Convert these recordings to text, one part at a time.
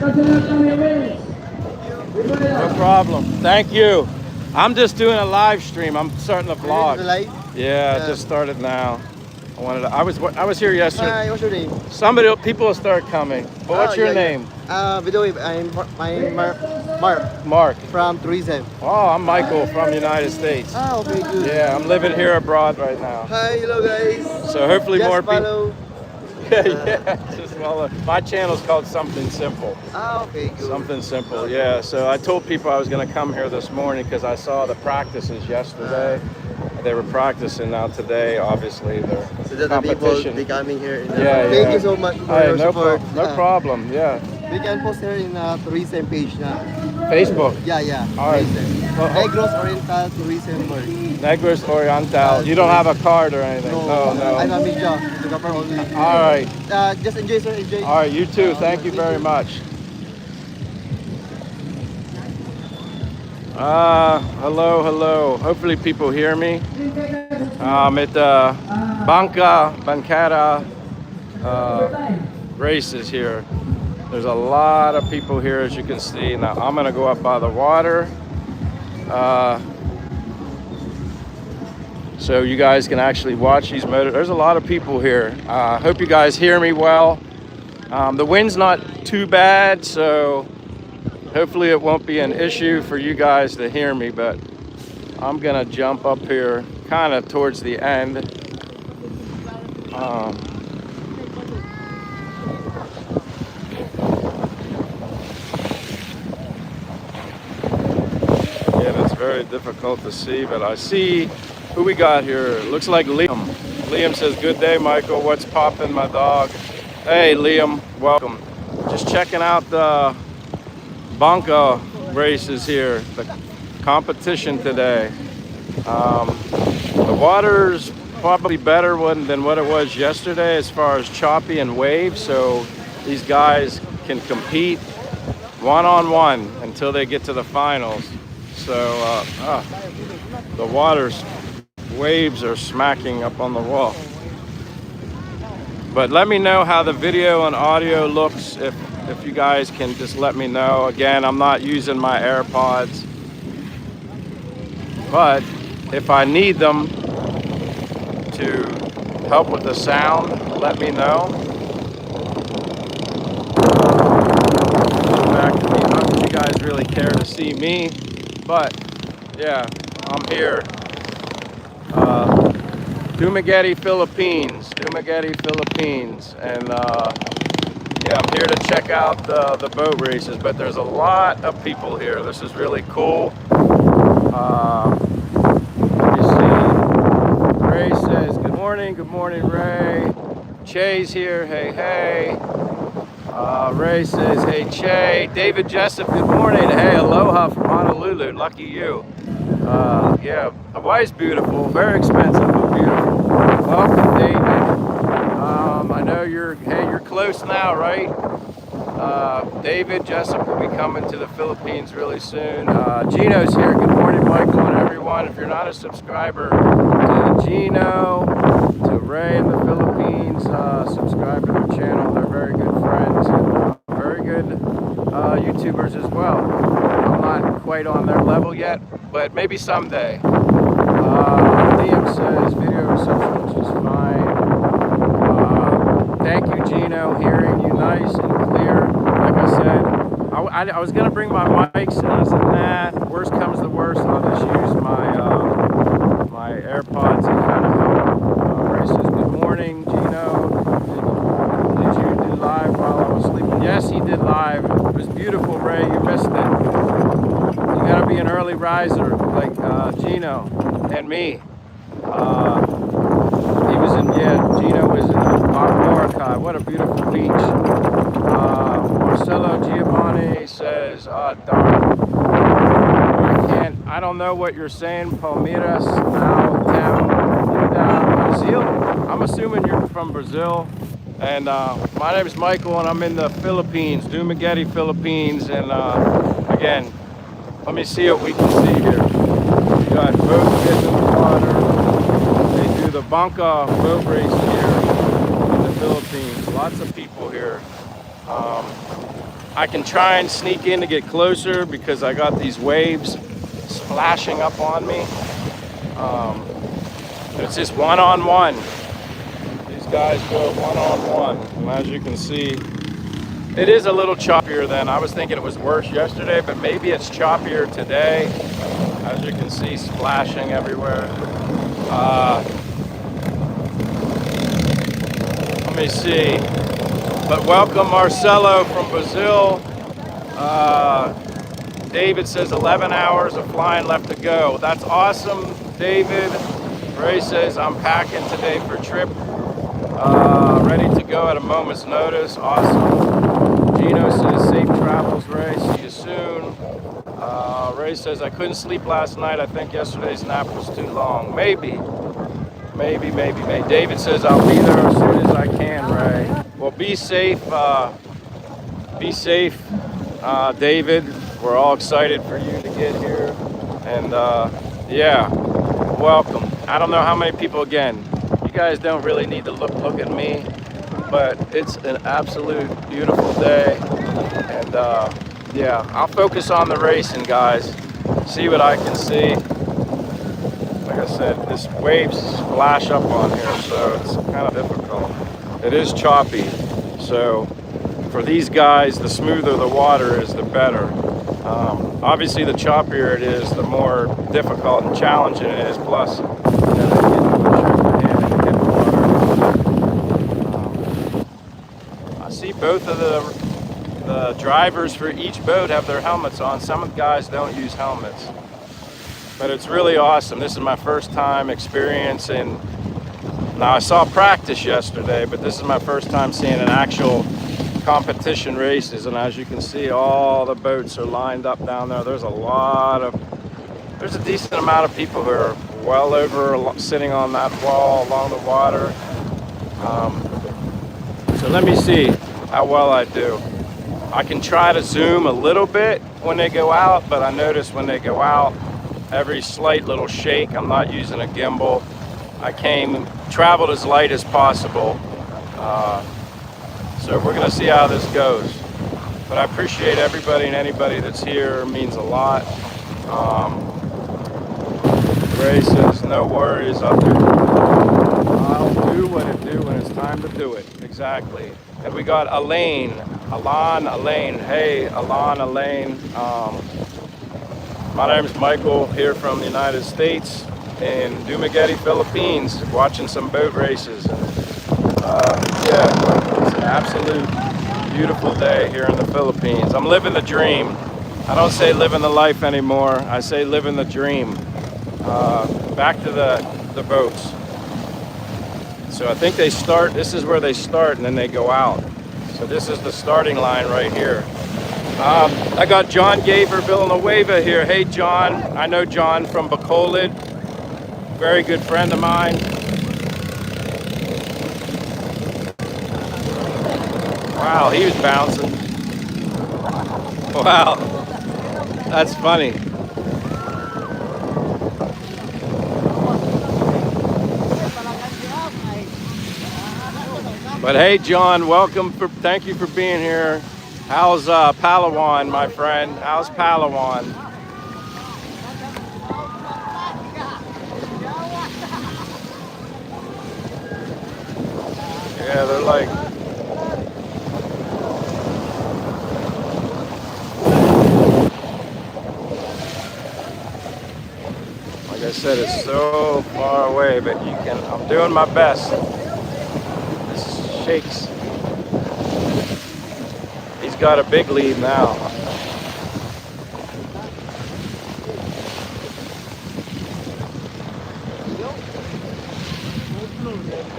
No problem. Thank you. I'm just doing a live stream. I'm starting a vlog. Live? Yeah, I just started now. I was here yesterday. Hi, what's your name? People will start coming. But what's your name? By the way, I'm Mark Mark. from tourism. Oh, I'm Michael from the United States. Ah, okay, good. Yeah, I'm living here abroad right now. Hi, hello guys. So hopefully Just more people. follow. Yeah, just follow. My channel's called Something Simple. Ah, okay, good. Something Simple, yeah. So I told people I was going to come here this morning because I saw the practices yesterday. They were practicing now today, obviously, their So that the people competition. be coming here. Yeah. Thank you so much for Hey, your no, support. no problem, yeah. We can post here in tourism page na. Facebook. Yeah. All right. Negros Oriental Tourism Board. Negros Oriental. You don't have a card or anything? No. I'm a media. Photographer only. All right. Just enjoy, sir. Enjoy. All right, you too. Thank you very much. Hello. Hopefully people hear me. At Bangka races here. There's a lot of people here, as you can see. Now I'm gonna go up by the water, so you guys can actually watch these motors. There's a lot of people here. Hope you guys hear me well. The wind's not too bad, so hopefully it won't be an issue for you guys to hear me, but I'm gonna jump up here kind of towards the end. Yeah, it's very difficult to see, but I see who we got here. Looks like Liam. Liam says, "Good day, Michael. What's poppin', my dog?" Hey, Liam, welcome. Just checking out the Bangka races here, the competition today. The water's probably better than what it was yesterday as far as choppy and waves, so these guys can compete one-on-one until they get to the finals. So the waves are smacking up on the wall. But let me know how the video and audio looks if you guys can just let me know. Again, I'm not using my AirPods, but if I need them to help with the sound, let me know. Back to me. Not that you guys really care to see me, but yeah, I'm here. Dumaguete, Philippines, and yeah, I'm here to check out the boat races, but there's a lot of people here. This is really cool. Let me see. Ray says, good morning, Ray. Che's here, hey. Ray says, hey, Che. David Jessup, good morning. Hey, aloha from Honolulu, lucky you. Yeah, Hawaii's beautiful, very expensive, but beautiful. Welcome, David. I know you're close now, right? David Jessup will be coming to the Philippines really soon. Gino's here. Good morning, Michael and everyone. If you're not a subscriber to Gino, to Ray in the Philippines, subscribe to their channel. They're very good friends and very good YouTubers as well. I'm not quite on their level yet, but maybe someday. Liam says video reception is just fine. Thank you, Gino. Hearing you nice and clear. Like I said, I was gonna bring my mics, and I said, nah. Worst comes to worst, I'll just use my my AirPods and kind of help. Ray says, good morning, Gino. Did you do live while I was sleeping? Yes, he did live. It was beautiful, Ray. You missed it. You gotta be an early riser like Gino and me. Gino was in Bangka. What a beautiful beach. Marcelo Giovanni says, darn, I don't know what you're saying. Palmeiras, Brazil. I'm assuming you're from Brazil. And my name is Michael, and I'm in the Philippines, Dumaguete, Philippines. And again, let me see what we can see here. We got boats getting in the water. They do the Bangka boat race here in the Philippines. Lots of people here. I can try and sneak in to get closer because I got these waves splashing up on me. It's just one-on-one. These guys go one-on-one. And as you can see, it is a little choppier than I was thinking. It was worse yesterday, but maybe it's choppier today. As you can see, splashing everywhere. Let me see. But welcome Marcelo from Brazil. David says 11 hours of flying left to go. That's awesome, David. Ray says I'm packing today for trip. Ready to go at a moment's notice. Awesome. Gino says safe travels, Ray. See you soon. Ray says I couldn't sleep last night. I think yesterday's nap was too long. Maybe. David says I'll be there as soon as I can, Ray. Well, be safe. Be safe, David. We're all excited for you to get here. And yeah, welcome. I don't know how many people, again, you guys don't really need to look at me, but it's an absolute beautiful day. And yeah, I'll focus on the racing, guys. See what I can see. Like I said, this waves splash up on here, so it's kind of difficult. It is choppy, so for these guys, the smoother the water is, the better. Obviously, the choppier it is, the more difficult and challenging it is. Plus, I see both of the drivers for each boat have their helmets on. Some of the guys don't use helmets. But it's really awesome. This is my first time experiencing. Now I saw practice yesterday, but this is my first time seeing an actual competition races. And as you can see, all the boats are lined up down there. There's a decent amount of people who are well over sitting on that wall along the water. So let me see how well I do. I can try to zoom a little bit when they go out, but I notice when they go out, every slight little shake, I'm not using a gimbal. I traveled as light as possible. So we're gonna see how this goes. But I appreciate everybody and anybody that's here. It means a lot. Ray says, no worries, I'll do what it do when it's time to do it. Exactly. And we got Elaine. Hey, Elaine. My name is Michael, here from the United States in Dumaguete, Philippines, watching some boat races. Yeah, it's an absolute beautiful day here in the Philippines. I'm living the dream. I don't say living the life anymore. I say living the dream. Back to the boats. So I think this is where they start and then they go out. So this is the starting line right here. I got John Gaver Villanueva here. Hey John, I know John from Bacolod. Very good friend of mine. Wow, he was bouncing. Wow, that's funny. But hey John, welcome. Thank you for being here. How's Palawan, my friend? How's Palawan? Yeah, they're like I said, it's so far away, but I'm doing my best. This shakes. He's got a big lead now.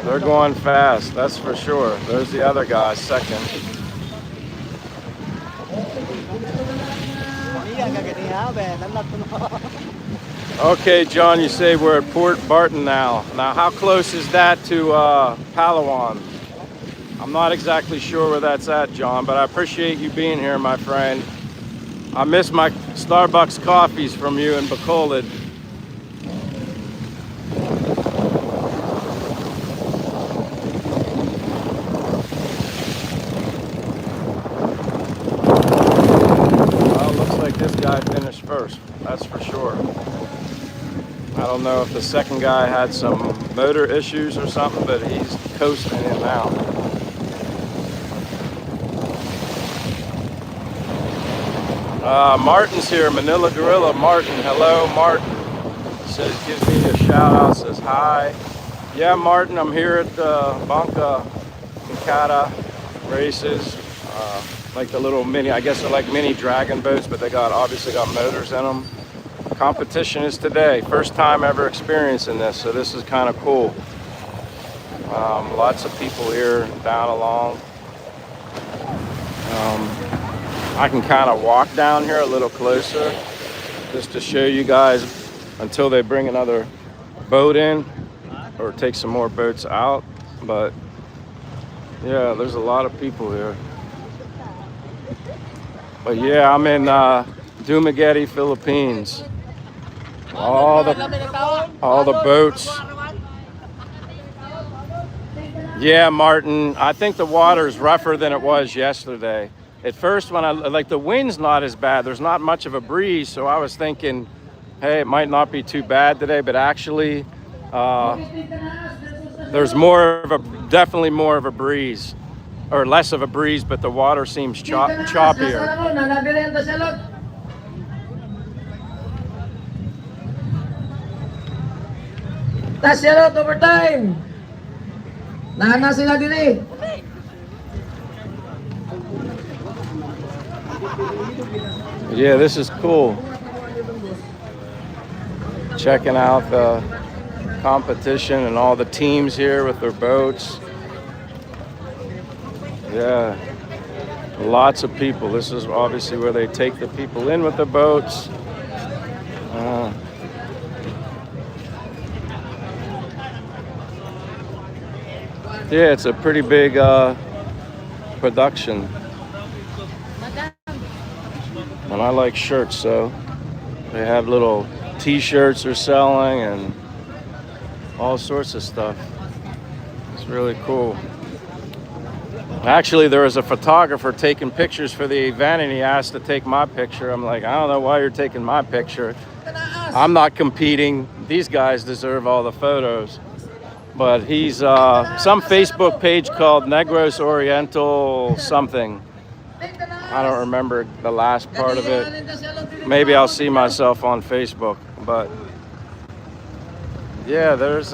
They're going fast, that's for sure. There's the other guy, second. Okay, John, you say we're at Port Barton now. Now, how close is that to Palawan? I'm not exactly sure where that's at, John, but I appreciate you being here, my friend. I miss my Starbucks coffees from you in Bacolod. this guy finished first, that's for sure. I don't know if the second guy had some motor issues or something, but he's coasting in now. Martin's here, Manila Gorilla Martin. Hello, Martin. Says, gives me a shout out, says hi. Yeah, Martin, I'm here at the Bangka races. Like the little mini, I guess they're like mini dragon boats, but they obviously got motors in them. Competition is today. First time ever experiencing this, so this is kind of cool. Lots of people here down along. I can kind of walk down here a little closer just to show you guys until they bring another boat in or take some more boats out. But yeah, there's a lot of people here. But yeah, I'm in Dumaguete, Philippines. All the boats. Yeah, Martin, I think the water is rougher than it was yesterday. At first, when like the wind's not as bad, there's not much of a breeze, so I was thinking, hey, it might not be too bad today, but actually, there's definitely more of a breeze, or less of a breeze, but the water seems choppier. Tasyalot overtime. Nana sila diri. Yeah, this is cool. Checking out the competition and all the teams here with their boats. Yeah, lots of people. This is obviously where they take the people in with the boats. Yeah, it's a pretty big production. And I like shirts, so they have little t-shirts they're selling and all sorts of stuff. It's really cool. Actually, there was a photographer taking pictures for the event, and he asked to take my picture. I'm like, I don't know why you're taking my picture. I'm not competing. These guys deserve all the photos. But he's some Facebook page called Negros Oriental something. I don't remember the last part of it. Maybe I'll see myself on Facebook. But yeah, there's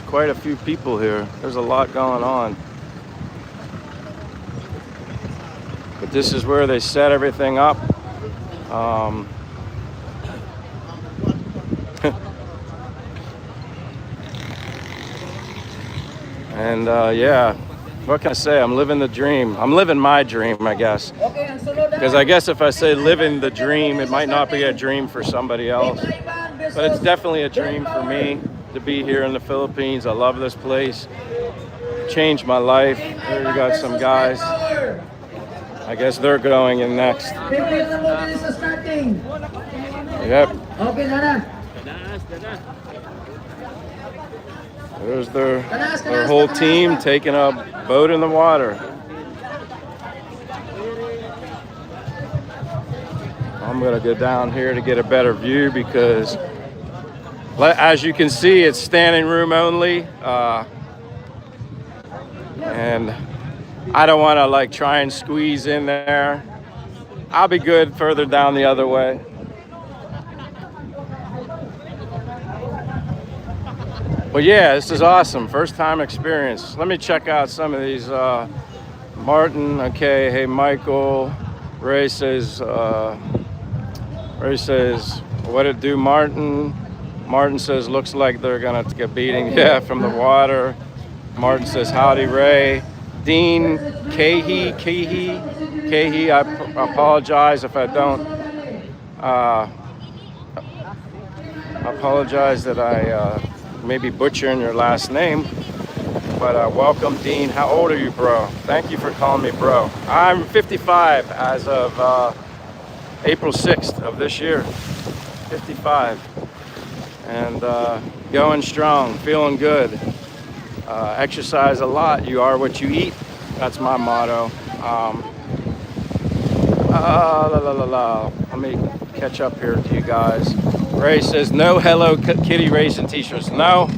quite a few people here. There's a lot going on. But this is where they set everything up. And yeah, what can I say? I'm living the dream. I'm living my dream, I guess. Because I guess if I say living the dream, it might not be a dream for somebody else. But it's definitely a dream for me to be here in the Philippines. I love this place. Changed my life. Here you got some guys. I guess they're going in next. Yep. There's their whole team taking a boat in the water. I'm gonna go down here to get a better view because, as you can see, it's standing room only, and I don't want to like try and squeeze in there. I'll be good further down the other way. But yeah, this is awesome. First time experience. Let me check out some of these. Martin, okay. Hey, Michael. Ray says, what it do, Martin? Martin says, looks like they're gonna get a beating. Yeah, from the water. Martin says, howdy, Ray. Dean Cahy, I apologize if I don't. I apologize that I maybe butchering your last name, but welcome, Dean. How old are you, bro? Thank you for calling me bro. I'm 55 as of April 6th of this year. 55, and going strong, feeling good. Exercise a lot. You are what you eat. That's my motto. La la la la. Let me catch up here to you guys. Ray says no Hello Kitty racing t-shirts. No,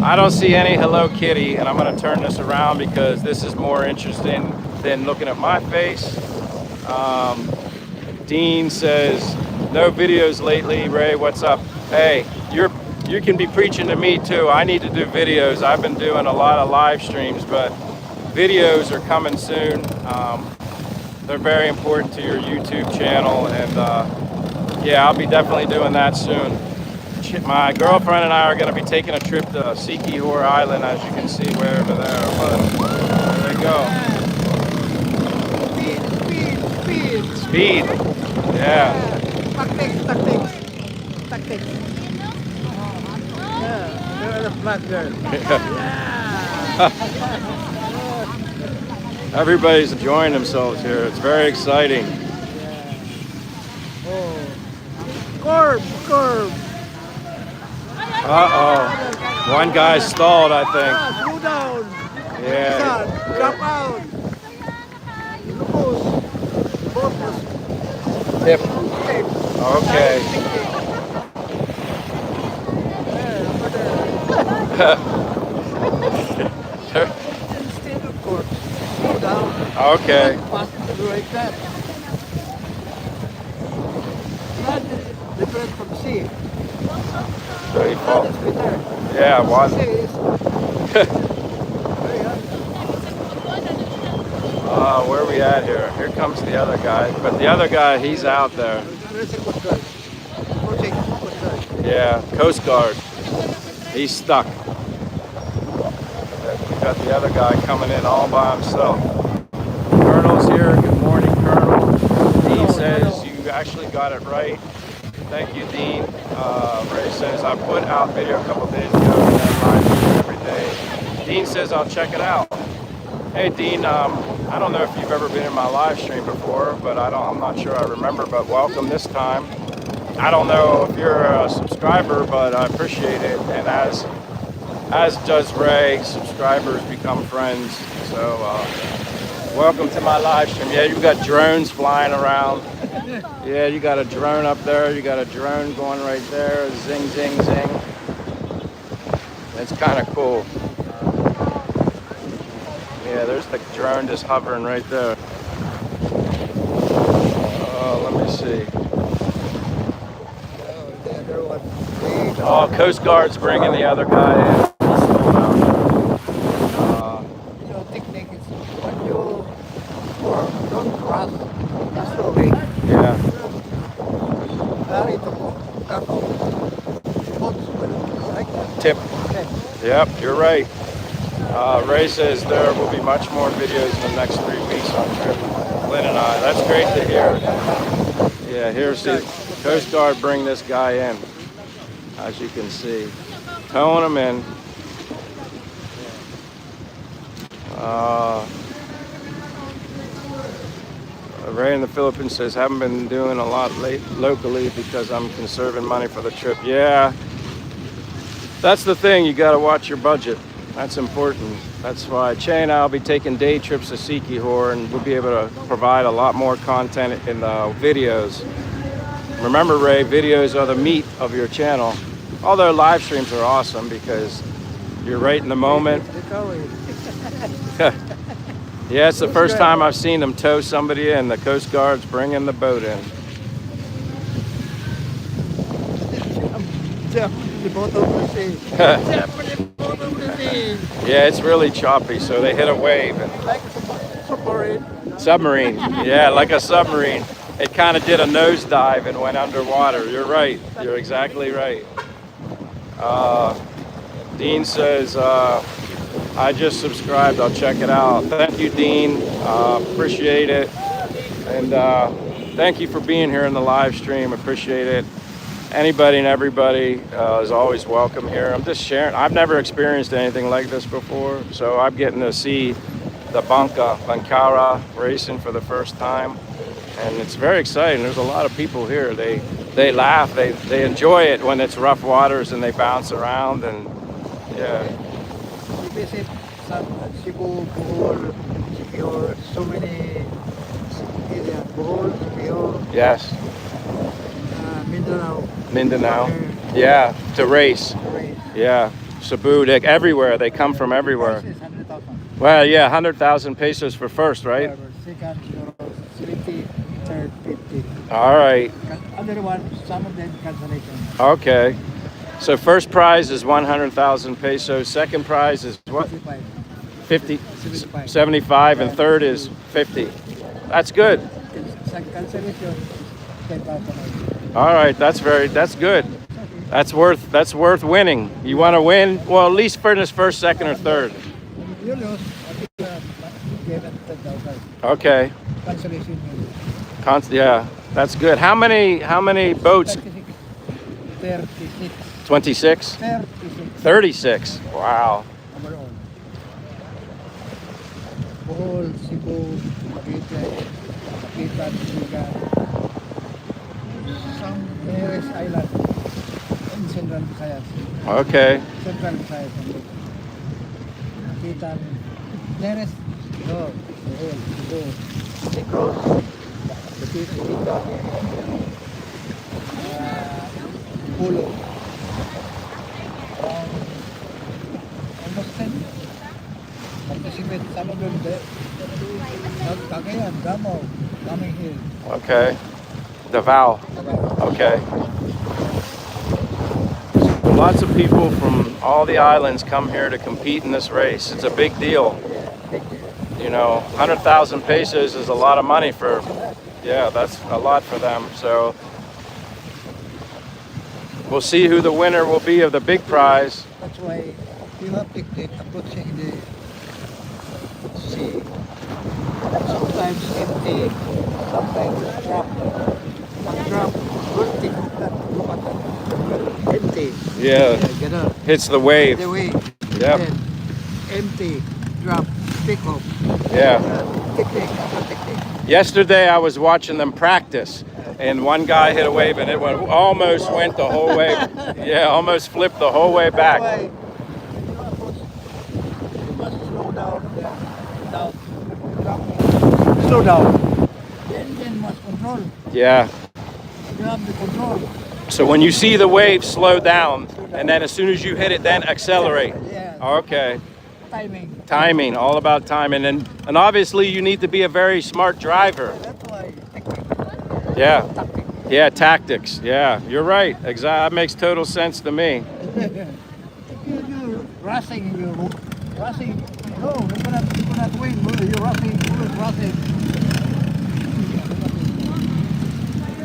I don't see any Hello Kitty, and I'm going to turn this around because this is more interesting than looking at my face. Dean says no videos lately. Ray, what's up? Hey, you can be preaching to me too. I need to do videos. I've been doing a lot of live streams, but videos are coming soon. They're very important to your YouTube channel, and yeah, I'll be definitely doing that soon. My girlfriend and I are going to be taking a trip to Sikihor Island, as you can see way over there. But there you go. Speed. Yeah. Tactics. Yeah, you're the black girl. Everybody's enjoying themselves here. It's very exciting. Oh. Curve. Uh-oh. One guy stalled, I think. Slow down. Yeah. Drop out. Tip. Okay. Okay. Like that. Not different from sea. Very full. Yeah, one. Where are we at here? Here comes the other guy. But the other guy, he's out there. Yeah, Coast Guard. He's stuck. We got the other guy coming in all by himself. Colonel's here. Good morning, Colonel. Dean says you actually got it right. Thank you, Dean. Ray says I put out video a couple days ago and then live every day. Dean says I'll check it out. Hey, Dean. I don't know if you've ever been in my live stream before, but I'm not sure I remember. But welcome this time. I don't know if you're a subscriber, but I appreciate it. And as does Ray, subscribers become friends. So welcome to my live stream. Yeah, you've got drones flying around. Yeah, you got a drone up there. You got a drone going right there. Zing, zing, zing. It's kind of cool. Yeah, there's the drone just hovering right there. Let me see. Oh, Coast Guard's bringing the other guy in. Technique is when you don't cross slowly. Yeah. Tip. Yep, you're right. Ray says there will be much more videos in the next 3 weeks on trip. Lynn and I. That's great to hear. Yeah, here's the Coast Guard bring this guy in. As you can see. Towing him in. Ray in the Philippines says, haven't been doing a lot locally because I'm conserving money for the trip. Yeah, that's the thing. You got to watch your budget. That's important. That's why Che and I will be taking day trips to Sikihor, and we'll be able to provide a lot more content in the videos. Remember, Ray, videos are the meat of your channel. Although live streams are awesome because you're right in the moment. Yeah, it's the first time I've seen them tow somebody in. The Coast Guard's bringing the boat in. Yeah, it's really choppy, so they hit a wave. Like submarine. Submarine. Yeah, like a submarine. It kind of did a nosedive and went underwater. You're right. You're exactly right. Dean says, I just subscribed. I'll check it out. Thank you, Dean. Appreciate it. And thank you for being here in the live stream. Appreciate it. Anybody and everybody is always welcome here. I'm just sharing. I've never experienced anything like this before, so I'm getting to see the Bangka racing for the first time, and it's very exciting. There's a lot of people here. They laugh. They enjoy it when it's rough waters and they bounce around, and yeah. We visit some Cebu, Bohol, Sikihor, so many areas. Bohol, Sikihor. Yes. Mindanao. Mindanao. Yeah, to race. Race. Yeah, Cebu, everywhere. They come from everywhere. Price is 100,000. Well, yeah, 100,000 pesos for first, right? Second, 70, third, 50. All right. Other one, some of them cancellation. Okay. So first prize is 100,000 pesos. Second prize is what? 55. 50, 75. 75, and third is 50. That's good. Cancellation, 10,000. All right, that's good. That's worth winning. You want to win? Well, at least finish first, second, or third. You lose, I think you get 10,000. Okay. Cancellation. Yeah, that's good. How many boats? 36. 26? 36. 36. Wow. Overall. Bohol, Cebu, Dumaguete, Makitan, Sigan, some nearest island in Central Visayas. Okay. Central Visayas. Makitan, nearest, no, Bohol, Cebu, Negros, Makitan, Pulo. Almost 10. Participate, some of them there. Cagayan, Damo, Daming Hill. Okay. Davao. Okay. Lots of people from all the islands come here to compete in this race. It's a big deal. You know, 100,000 pesos is a lot of money for, yeah, that's a lot for them. So we'll see who the winner will be of the big prize. That's why you have to take approaching the sea. Sometimes empty, sometimes drop. One drop, good thing that empty. Yeah, Ganun. hits the wave. The way. Yep. Then, empty, drop, pick up. Yeah. Technique. Yesterday I was watching them practice, and one guy hit a wave and it almost went the whole way. Yeah, almost flipped the whole way back. That's why you must slow down. Slow down. The engine must control. Yeah. You have the control. So when you see the wave, slow down, and then as soon as you hit it, then accelerate. Yeah. Okay. Timing. All about timing, and obviously you need to be a very smart driver. That's why technique. Yeah. Tactic. Yeah, tactics. Yeah, you're right. Exactly. That makes total sense to me. If you're rushing, no, you cannot win. You're rushing.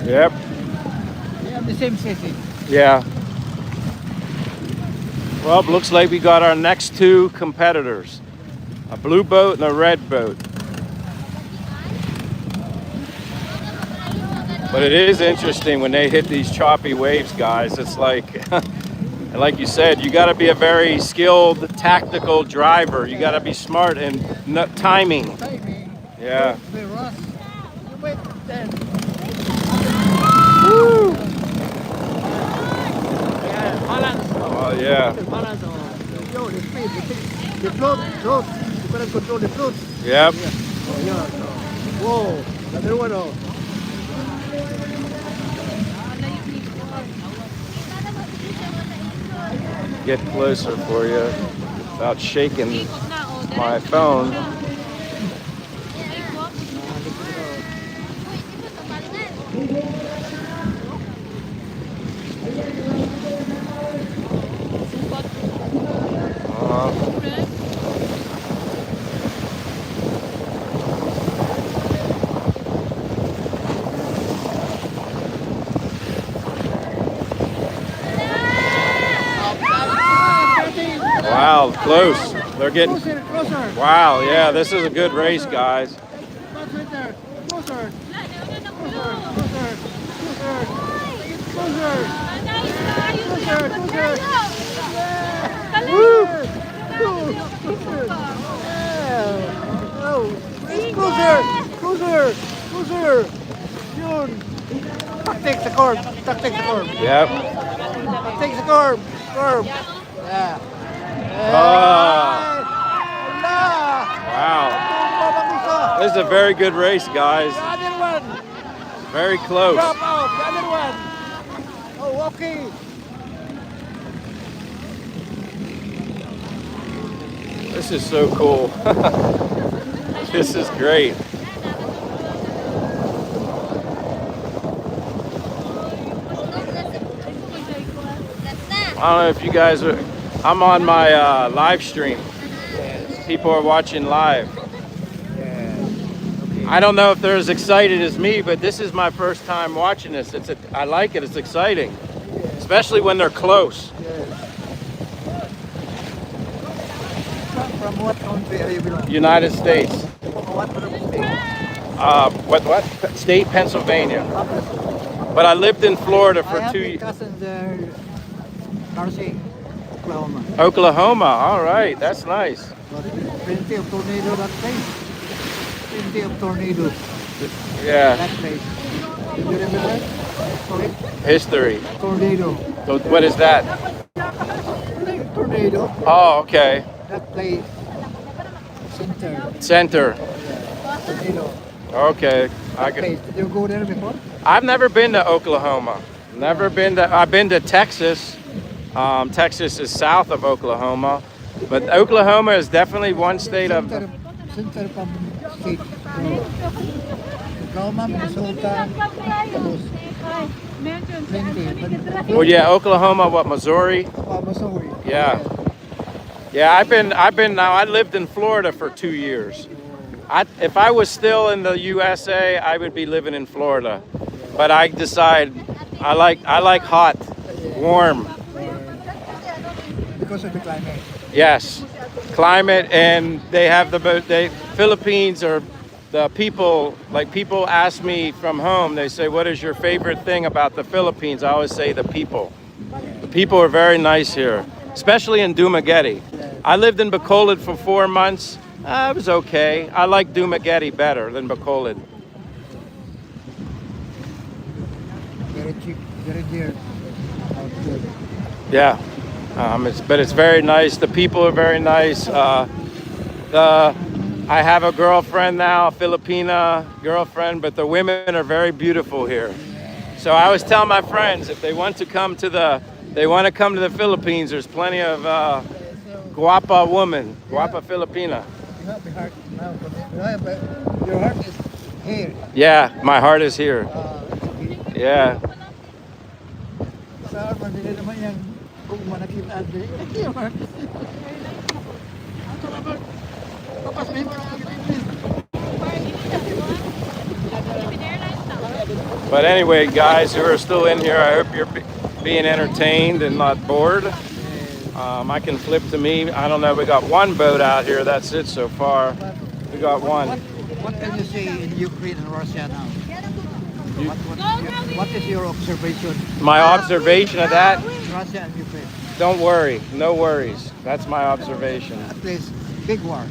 Yep. They have the same setting. Yeah. Well, it looks like we got our next two competitors. A blue boat and a red boat. But it is interesting when they hit these choppy waves, guys. It's like, like you said, you got to be a very skilled, tactical driver. You got to be smart and timing. Yeah. They rush. You wait then. Woo! Balance. Oh yeah. Balance. The speed, the float. You cannot control the float. Yep. Yeah. Whoa. Another one. Oh. Get closer for you without shaking my phone. Wow, close. They're getting Closer. Wow, yeah, this is a good race, guys. Closer. Closer. Yun. Tactics the curb. Yep. Tactics the curb. Yeah. Wow. This is a very good race, guys. The other one. Very close. Drop out, the other one. Oh, okay. This is so cool. This is great. I don't know if you guys are, I'm on my live stream. People are watching live. I don't know if they're as excited as me, but this is my first time watching this. I like it, it's exciting. Especially when they're close. From what country are you belong? United States. What part of the state? What? State, Pennsylvania. But I lived in Florida for I have 2 a years. cousin there, Nursing, Oklahoma. Oklahoma, all right, that's nice. But plenty of tornado that place. Plenty of tornado Yeah, that place. You remember that? Sorry? history. Tornado. So what is that? Tornado. Oh, okay. That place. Center. Center. Tornado. Okay. That place. Did you go there before? I've never been to Oklahoma. Never been to. I've been to Texas. Texas is south of Oklahoma, but Oklahoma is definitely one state of. Center from state. Oklahoma, Minnesota, tapos plenty. Well, yeah, Oklahoma. What, Missouri? Missouri. Yeah. Yeah, I've been now. I lived in Florida for 2 years. If I was still in the USA, I would be living in Florida. But I decide I like hot, warm. Because of the climate. Yes, climate, and they Philippines are the people. Like, people ask me from home. They say, "What is your favorite thing about the Philippines?" I always say the people. The people are very nice here, especially in Dumaguete. I lived in Bacolod for 4 months. It was okay. I like Dumaguete better than Bacolod. Very cheap, very dear. Good. Yeah, but it's very nice. The people are very nice. I have a girlfriend now, Filipina girlfriend, but the women are very beautiful here. So I always tell my friends, if they want to come to the Philippines, there's plenty of guapa women, guapa Filipina. You have the heart now. Your heart is here. Yeah, my heart is here. Okay. Yeah. Sa mabili naman yan kung manakit ate. Your heart is here. Papas, may mga But anyway, guys who are still in here, I hope you're being entertained and not bored. I can flip to me. I don't know. We got one boat out here. That's it so far. We got one. What can you say in Ukraine and Russia now? What is your observation? My observation of that, Russia and Ukraine. don't worry. No worries. That's my observation. That place, big war.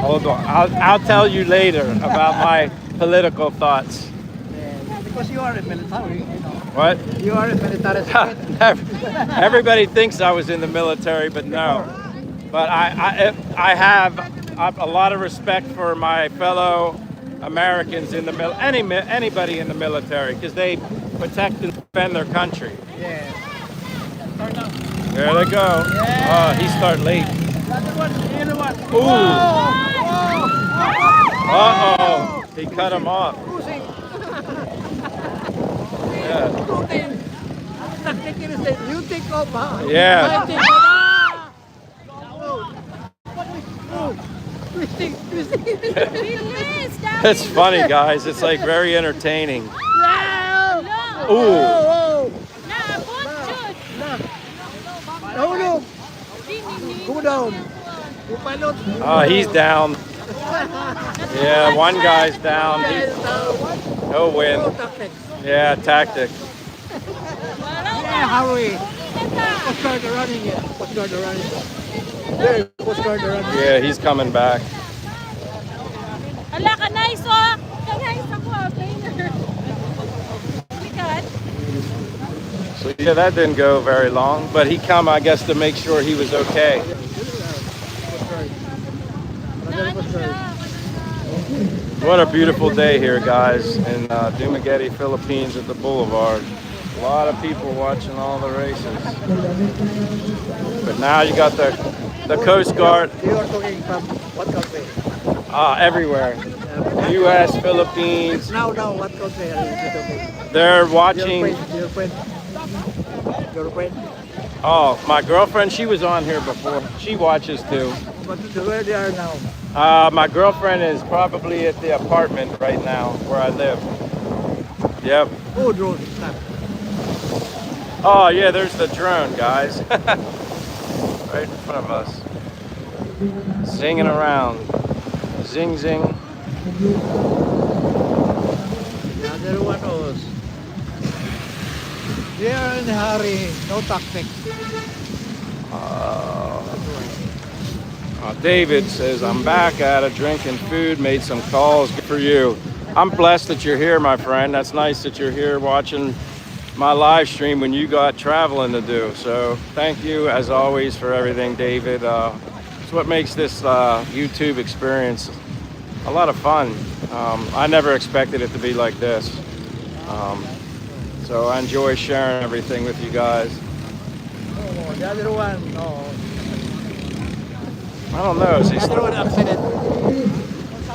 Hold on. I'll tell you later about my political thoughts. Because you are a military, you know. What? You are a military. Everybody thinks I was in the military, but no. But I have a lot of respect for my fellow Americans in the anybody in the military, because they protect and defend their country. Yeah. There they go. Yeah. Oh, he start late. Ooh. Uh-oh. He cut him off. Yeah. You take off, huh? Yeah. I take off. Twisting. It's funny, guys. It's like very entertaining. Ooh. No. Go down. Oh, he's down. Yeah, one guy's down. He'll win. Yeah, tactics. Yeah, hurry. Coast Guard are running it. Coast Guard are running it. There, Coast Guard are running it. Yeah, he's coming back. Ala ka nice oh. Nice ako trainer. So yeah, that didn't go very long, but he come, I guess, to make sure he was okay. Another Coast Guard. What a beautiful day here, guys, in Dumaguete, Philippines at the Boulevard. A lot of people watching all the races. But now you got the Coast Guard You are talking from what country? everywhere. U.S., Philippines. Now, what country are you talking? They're watching. Your friend. Oh, my girlfriend, she was on here before. She watches too. But where they are now? My girlfriend is probably at the apartment right now where I live. Yep. Oh, drone. Oh, yeah, there's the drone, guys. Right in front of us. Zinging around. Zing, zing. The other one was. They are in a hurry. No tactics. David says, I'm back at it, drinking food, made some calls. Good for you. I'm blessed that you're here, my friend. That's nice that you're here watching my live stream when you got traveling to do. So thank you, as always, for everything, David. It's what makes this YouTube experience a lot of fun. I never expected it to be like this. So I enjoy sharing everything with you guys. Oh, the other one, no. I don't know. Is he The other one accident.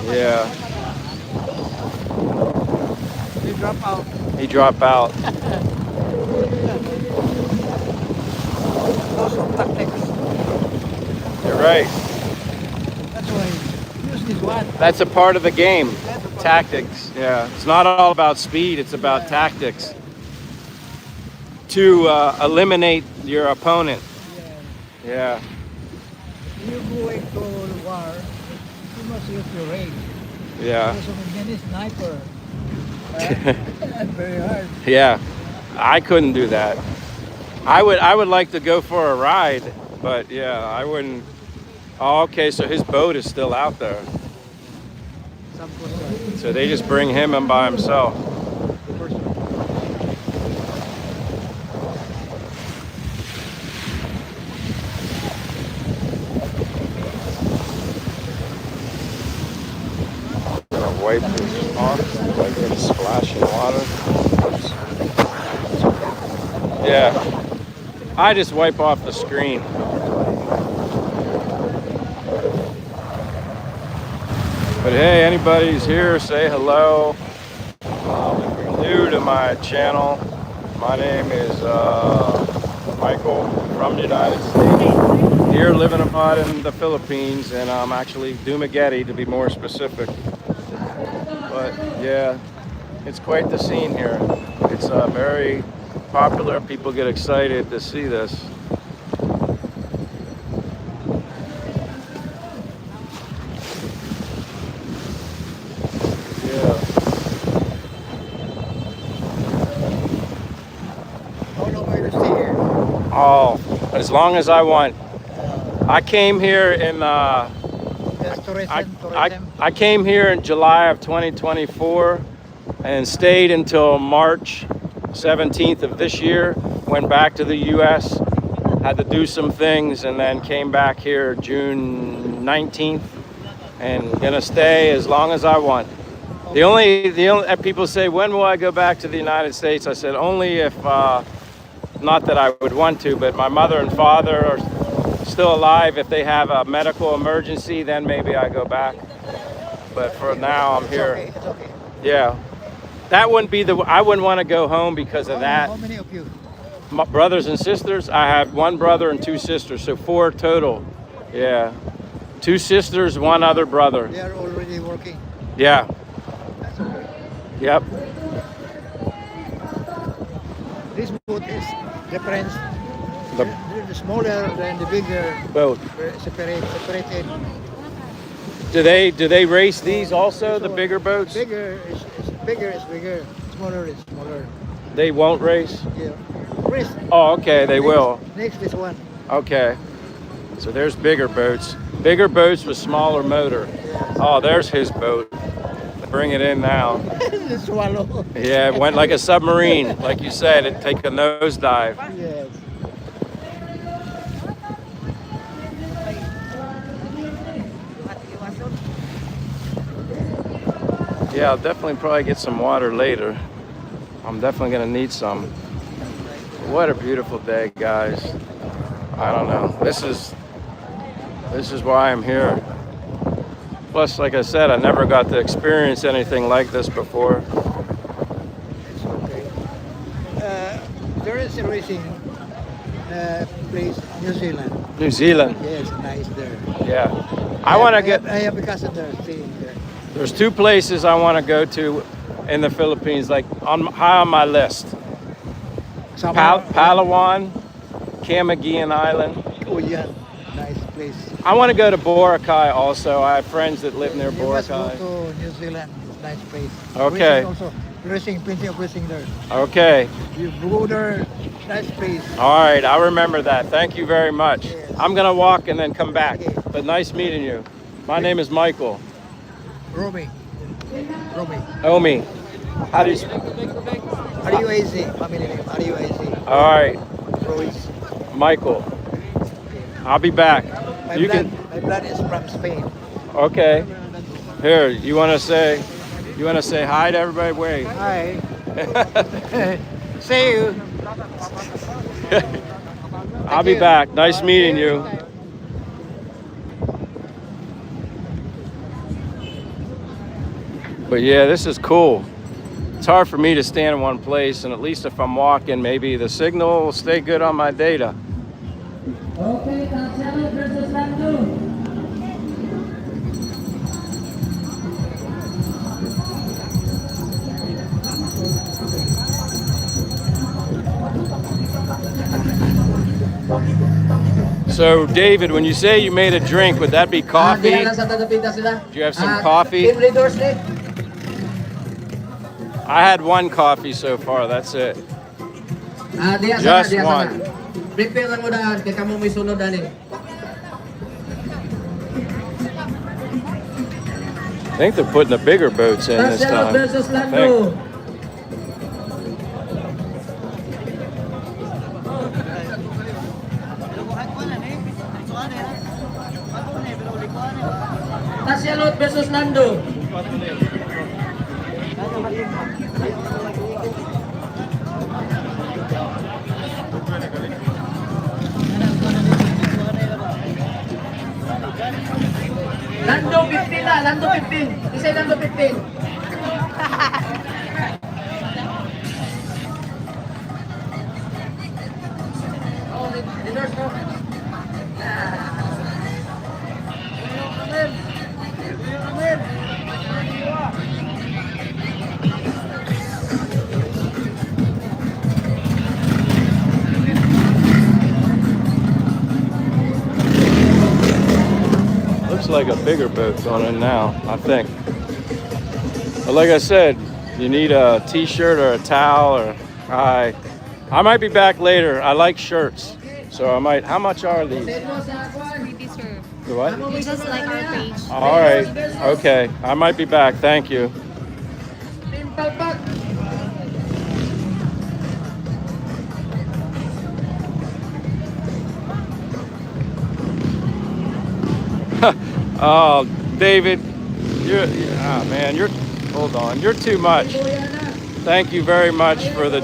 Yeah, They drop out. he dropped out. Lots of tactics. You're right. That's why use this one. That's a part of the game. Tactics. Yeah. It's not all about speed. It's about tactics to eliminate your opponent. Yeah. You go into war, you must use your range. Yeah. Because of many sniper. Very hard. Yeah. I couldn't do that. I would like to go for a ride, but yeah, I wouldn't. Oh, okay, so his boat is still out there. Some Coast Guard. So they just bring him in by himself. First one. Gonna wipe this off, like it's splashing water. Yeah. I just wipe off the screen. But hey, anybody's here, say hello. If you're new to my channel, my name is Michael from the United States. Here living abroad in the Philippines, and I'm actually Dumaguete to be more specific. But yeah, it's quite the scene here. It's very popular. People get excited to see this. Yeah. How long are you stay here? Oh, as long as I want. I came here in Just tourism, I came here in July of 2024 and stayed until March 17th of this year. Went back to the U.S., had to do some things, and then came back here June 19th, and gonna stay as long as I want. The only people say, when will I go back to the United States? I said only if, not that I would want to, but my mother and father are still alive. If they have a medical emergency, then maybe I go back. But for now, I'm here. It's okay. Yeah, that wouldn't be I wouldn't want to go home because of that. How many of you? My brothers and sisters, I have one brother and two sisters, so 4 total. Yeah, 2 sisters, 1 other brother. They are already working. Yeah. That's okay. Yep. This boat is different. The The smaller than the bigger. boat. Separated. Do they race these also? The bigger boats? Bigger is bigger. Smaller is smaller. They won't race. Yeah. Race. Oh, okay, they will. Next is one. Okay. So there's bigger boats. Bigger boats with smaller motor. Oh, there's his boat. Bring it in now. The swallow. Yeah, it went like a submarine. Like you said, it'd take a nosedive. Yes. Yeah, I'll definitely probably get some water later. I'm definitely gonna need some. What a beautiful day, guys. I don't know. This is why I'm here. Plus, like I said, I never got to experience anything like this before. It's okay. There is a racing place, New Zealand. New Zealand. Yes, nice there. Yeah. I want to get. I have a cousin there staying there. There's two places I want to go to in the Philippines, like high on my list. Palawan, Camiguin Island. Oh yeah, nice place. I want to go to Boracay also. I have friends that live near You must go Boracay. to New Zealand. It's nice place. Okay. Racing also. Racing, plenty of racing there. Okay. You go there, nice place. All right. I remember that. Thank you very much. Yes. I'm going to walk and then come back. Okay. But nice meeting you. My name is Michael. Romy. Omi. How do you... RUAZ, family name, RUAZ. All right. Ruiz. Michael. I'll be back. My You blood, can... my blood is from Spain. Okay. Here, you want to say hi to everybody? Wait. Hi. See you. I'll be back. Nice meeting you. But yeah, this is cool. It's hard for me to stand in one place, and at least if I'm walking, maybe the signal will stay good on my data. Okay, Tanselo versus Lando. So, David, when you say you made a drink, would that be coffee? Diyan lang sa tagapita sila. Do you have some coffee? Team leaders ni. I had one coffee so far, that's it. Diya Just sana, diya one. sana. Prepare lang mo daan, kaya kamo may sunod ani. I think they're putting the bigger boats in this Tanselo time. versus I think. Lando. Tanselo versus Lando. Lando 15 na, Lando 15. Isay Lando 15. Oh, leaders no. Looks like a bigger boat's on it now, I think. But like I said, you need a t-shirt or a towel or I might be back later. I like shirts. So I might, how much are these? Maybe, sir. The what? You just like our page. All right. Okay. I might be back. Thank you. Team Palpak. Oh, David, hold on. You're too much. Thank you very much for the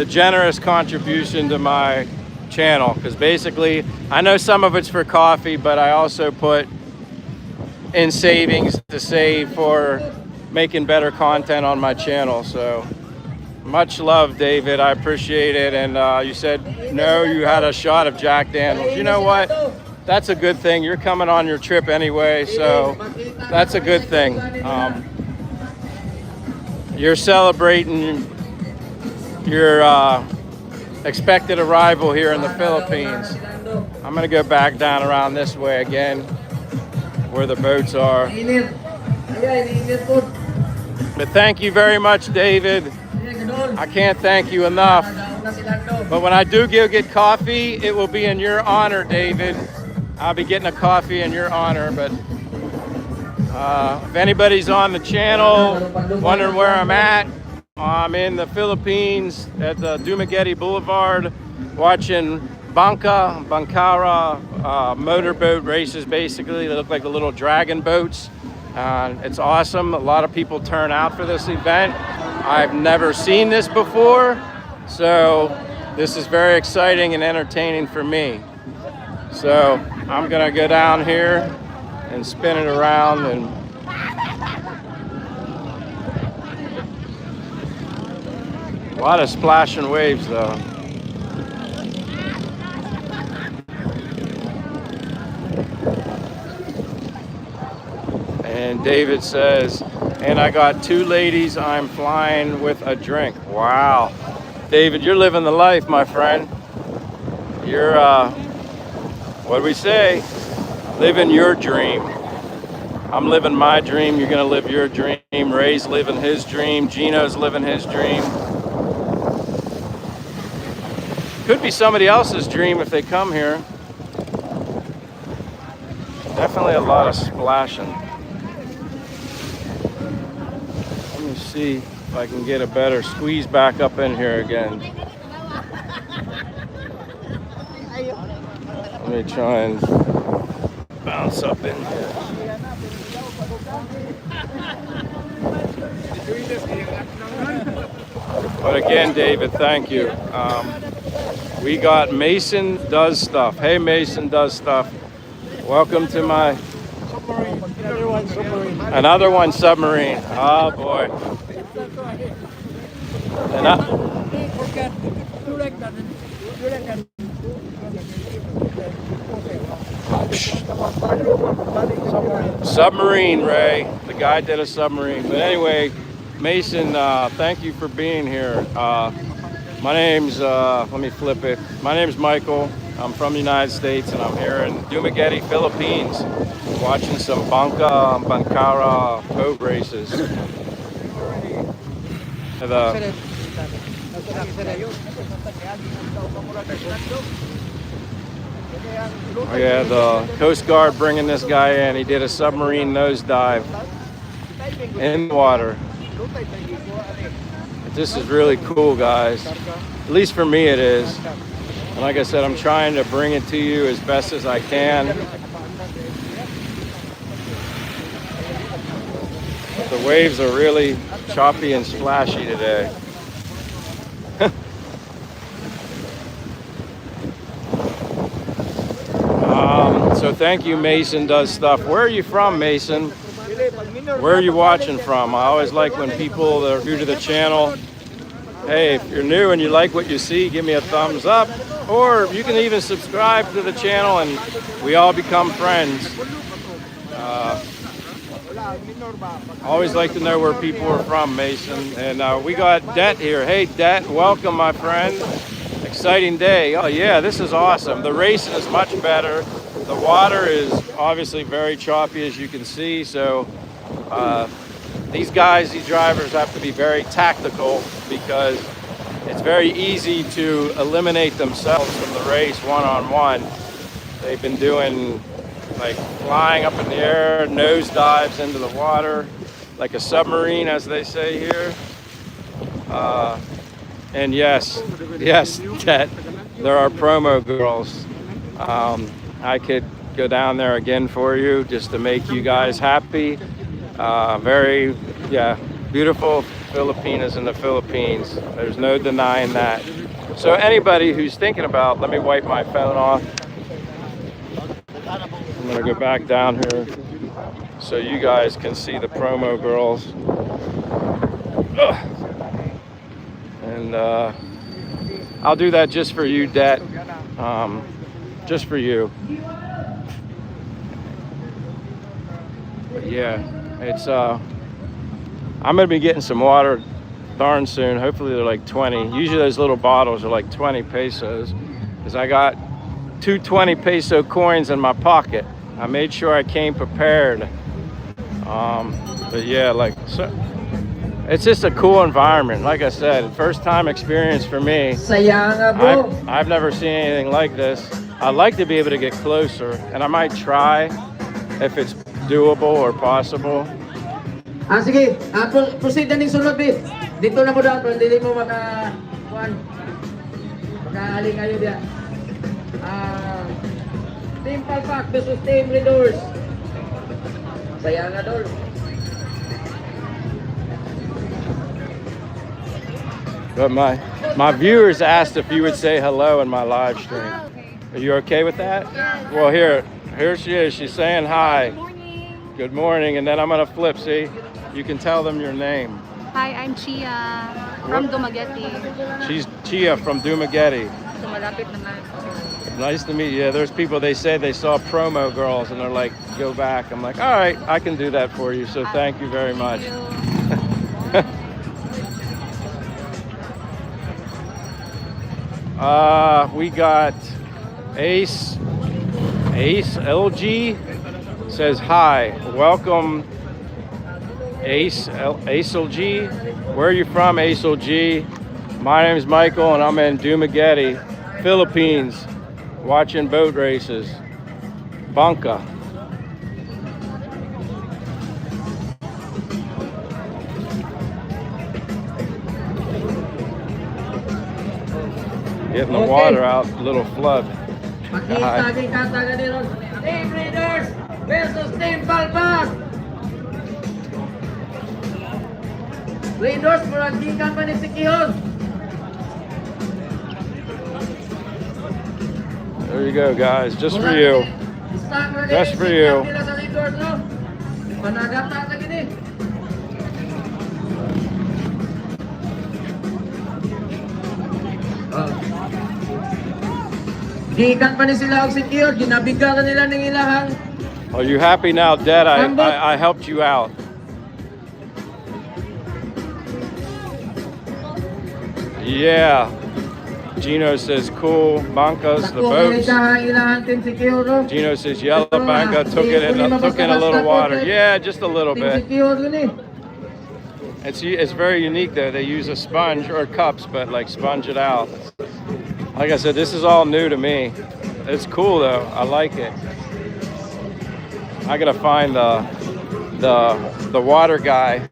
generous contribution to my channel. Because basically, I know some of it's for coffee, but I also put in savings to save for making better content on my channel. So much love, David. I appreciate it. And you said, no, you had a shot of Jack Daniels. You know what? That's a good thing. You're coming on your trip anyway, so that's a good thing. You're celebrating your expected arrival here in the Philippines. I'm gonna go back down around this way again, where the boats are. But thank you very much, David. I can't thank you enough. But when I do go get coffee, it will be in your honor, David. I'll be getting a coffee in your honor. But if anybody's on the channel wondering where I'm at, I'm in the Philippines at the Dumaguete Boulevard watching Bangka motorboat races. Basically, they look like the little dragon boats. It's awesome. A lot of people turn out for this event. I've never seen this before, so this is very exciting and entertaining for me. So I'm gonna go down here and spin it around, and a lot of splashing waves though. And David says, and I got 2 ladies I'm flying with a drink. Wow. David, you're living the life, my friend. You're, what do we say? Living your dream. I'm living my dream. You're gonna live your dream. Ray's living his dream. Gino's living his dream. Could be somebody else's dream if they come here. Definitely a lot of splashing. Let me see if I can get a better squeeze back up in here again. Let me try and bounce up in here. But again, David, thank you. We got Mason Does Stuff. Hey, Mason Does Stuff. Welcome to my... Another one, submarine. Oh, boy. And submarine, Ray. The guy did a submarine. But anyway, Mason, thank you for being here. My name's, let me flip it. My name's Michael. I'm from the United States, and I'm here in Dumaguete, Philippines, watching some Bangka and Bangka boat races. Oh yeah, the Coast Guard bringing this guy in. He did a submarine nosedive in the water. This is really cool, guys. At least for me it is. And like I said, I'm trying to bring it to you as best as I can. The waves are really choppy and splashy today. So thank you, Mason Does Stuff. Where are you from, Mason? Where are you watching from? I always like when people that are new to the channel, hey, if you're new and you like what you see, give me a thumbs up. Or you can even subscribe to the channel and we all become friends. Always like to know where people are from, Mason. And we got Det here. Hey, Det, welcome, my friend. Exciting day. Oh yeah, this is awesome. The racing is much better. The water is obviously very choppy, as you can see. So these guys, these drivers have to be very tactical because it's very easy to eliminate themselves from the race one-on-one. They've been doing like flying up in the air, nose dives into the water, like a submarine, as they say here. And yes, that there are promo girls. I could go down there again for you just to make you guys happy. Very, beautiful Filipinas in the Philippines. There's no denying that. So anybody who's thinking about, let me wipe my phone off. I'm gonna go back down here so you guys can see the promo girls. And I'll do that just for you, Det. Just for you. But yeah, it's I'm gonna be getting some water darn soon. Hopefully they're like 20. Usually those little bottles are like 20 pesos, because I got 2 20 peso coins in my pocket. I made sure I came prepared. But yeah, like, so it's just a cool environment. Like I said, first time experience for me. I've never seen anything like this. I'd like to be able to get closer, and I might try if it's doable or possible. Sige. Proceed na ning sunod, Bit. Dito na mo daw, pero hindi mo makaaling kayo diya. Team Palpak versus Team Leaders. Sayang nga, Dol. But my viewers asked if you would say hello in my live stream. Are you okay with that? Well, here she is. She's saying hi. Good morning. Good morning. And then I'm gonna flip. See, you can tell them your name. Hi, I'm Chia from Dumaguete. She's Chia from Dumaguete. So malapit naman. Nice to meet you. Yeah, there's people, they say they saw Promo Girls and they're like, go back. I'm like, all right, I can do that for you. So thank you very much. We got Ace LG says hi. Welcome, Ace LG. Where are you from, Ace LG? My name is Michael and I'm in Dumaguete, Philippines, watching boat races. Bangka. Getting the water out, little flood. Hi. Team Raiders versus Team Palpas. Raiders, muragikan pa ni Sikihon. There you go, guys, just for you. Just for you. Managata lagi ni. Gikan pa ni sila og secure, ginabigaran nila ning ilahang. Are you happy now, Dad? I helped you out. Yeah. Gino says cool. Bangka's the boats. Gino says yellow Bangka took in a little water. Yeah, just a little bit. It's very unique though. They use a sponge or cups, but like sponge it out. Like I said, this is all new to me. It's cool though. I like it. I gotta find the water guy.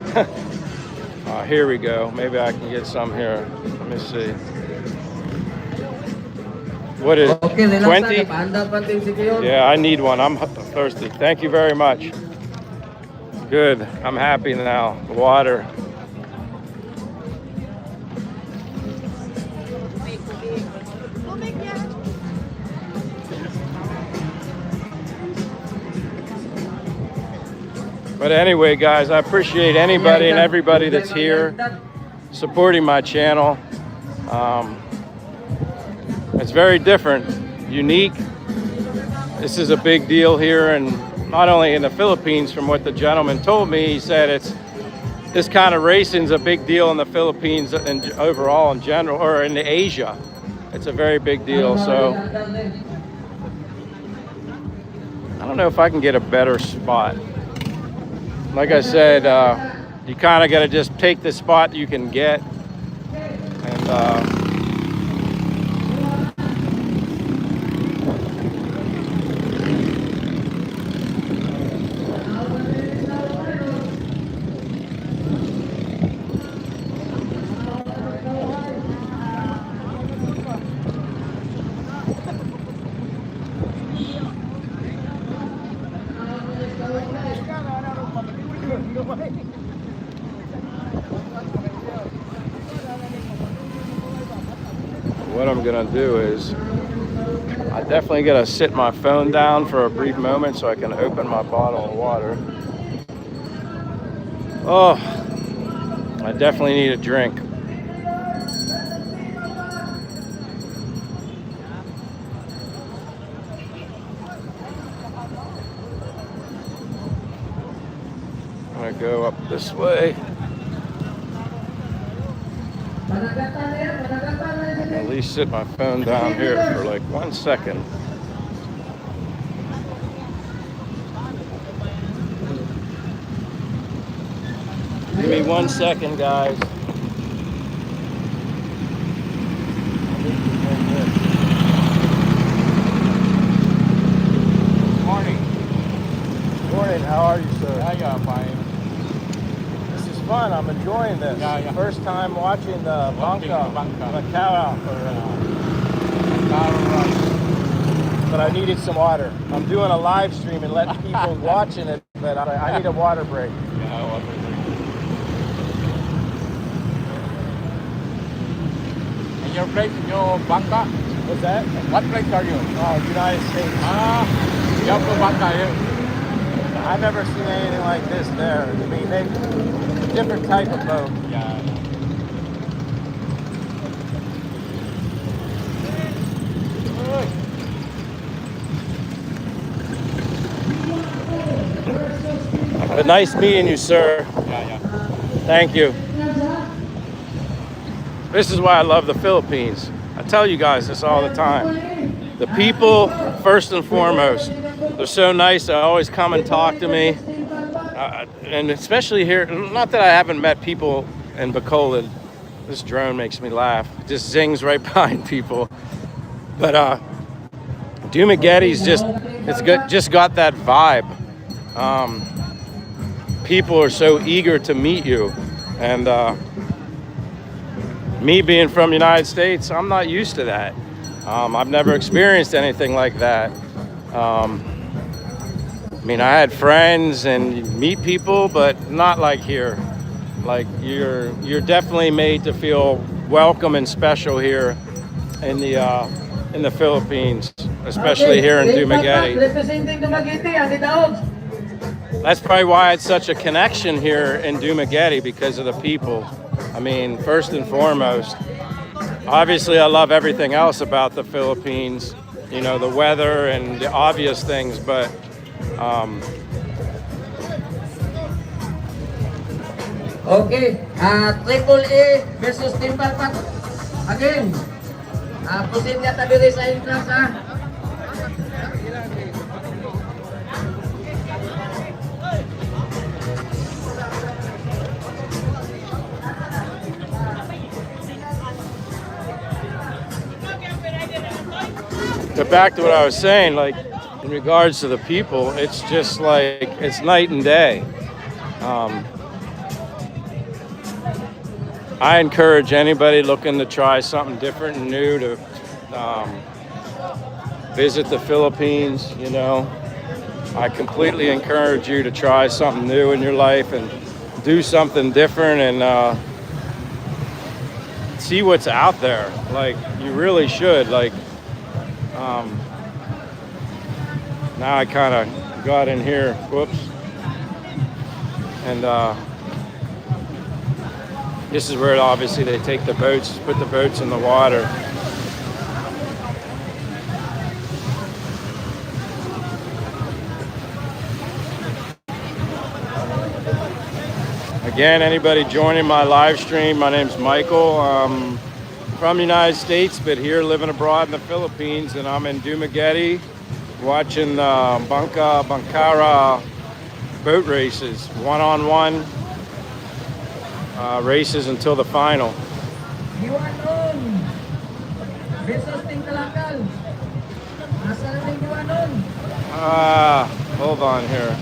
Here we go. Maybe I can get some here. Let me see. What is 20? Yeah, I need one. I'm thirsty. Thank you very much. Good. I'm happy now. Water. But anyway, guys, I appreciate anybody and everybody that's here supporting my channel. It's very different, unique. This is a big deal here, and not only in the Philippines, from what the gentleman told me, he said this kind of racing is a big deal in the Philippines and overall in general, or in Asia. It's a very big deal. So I don't know if I can get a better spot. Like I said, you kind of got to just take the spot you can get, and what I'm gonna do is I definitely gotta sit my phone down for a brief moment so I can open my bottle of water. Oh, I definitely need a drink. I'm gonna go up this way. At least sit my phone down here for like 1 second. Give me 1 second, guys. Morning. Morning, how are you, sir? Yeah, fine. This is fun. I'm enjoying this. Yeah. First time watching the Bangka. But I needed some water. I'm doing a live stream and letting people watching it, but I need a water break. Yeah, water break. Your place, your Bangka. What's that? What place are you? Oh, United States. You're from Bangka, yeah? I've never seen anything like this there. I mean, they different type of boat. Yeah. But nice meeting you, sir. Yeah. Thank you. This is why I love the Philippines. I tell you guys this all the time. The people, first and foremost, they're so nice. They always come and talk to me. And especially here, not that I haven't met people in Bacolod. This drone makes me laugh. It just zings right behind people. But Dumaguete's just got that vibe. People are so eager to meet you, and me being from the United States, I'm not used to that. I've never experienced anything like that. I mean, I had friends and you meet people, but not like here. Like you're definitely made to feel welcome and special here in the Philippines, especially here in Dumaguete. Representing Dumaguete, Andy Daog. That's probably why it's such a connection here in Dumaguete, because of the people. I mean, first and foremost, obviously I love everything else about the Philippines, you know, the weather and the obvious things, but Okay, Triple A versus Timbal Pat. Again, proceed niya tabi rin sa entrance, ha? But back to what I was saying, like in regards to the people, it's just like it's night and day. I encourage anybody looking to try something different and new to visit the Philippines. You know, I completely encourage you to try something new in your life and do something different and see what's out there. Like you really should. Like now I kind of got in here. Whoops. And this is where obviously they take the boats, put the boats in the water. Again, anybody joining my live stream, my name's Michael. I'm from the United States, but here living abroad in the Philippines, and I'm in Dumaguete watching Bangka boat races, one-on-one races until the final. Yuanon versus Tingkalakal. Nasa na rin Yuanon? Hold on here.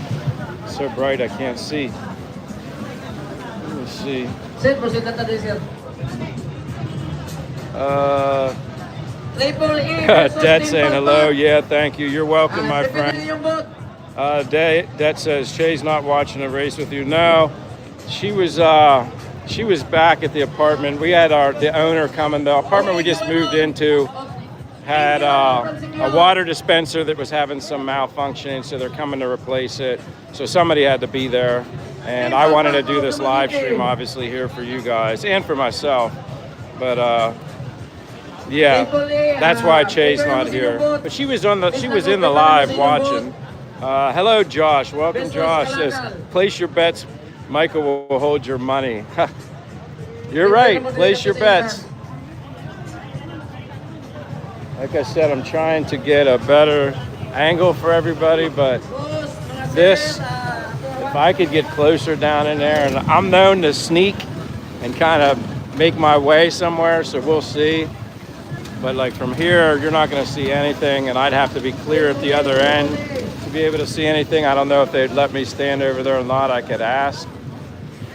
It's so bright I can't see. Let me see. Sir, proceed na tabi, sir. Triple A versus Det saying Timbal hello. Pat. Yeah, thank you. You're welcome, my friend. Representing yung boat. Det says Shay's not watching a race with you. No, she was back at the apartment. We had the owner coming. The apartment we just moved into had a water dispenser that was having some malfunctioning, so they're coming to replace it. So somebody had to be there, and I wanted to do this live stream, obviously, here for you guys and for myself. But yeah, that's why Chay's not here. But she was in the live watching. Hello, Josh. Welcome, Josh. Says, place your bets. Michael will hold your money. You're right. Place your bets. Like I said, I'm trying to get a better angle for everybody, but this, if I could get closer down in there, and I'm known to sneak and kind of make my way somewhere, so we'll see. But like from here, you're not going to see anything, and I'd have to be clear at the other end to be able to see anything. I don't know if they'd let me stand over there or not. I could ask.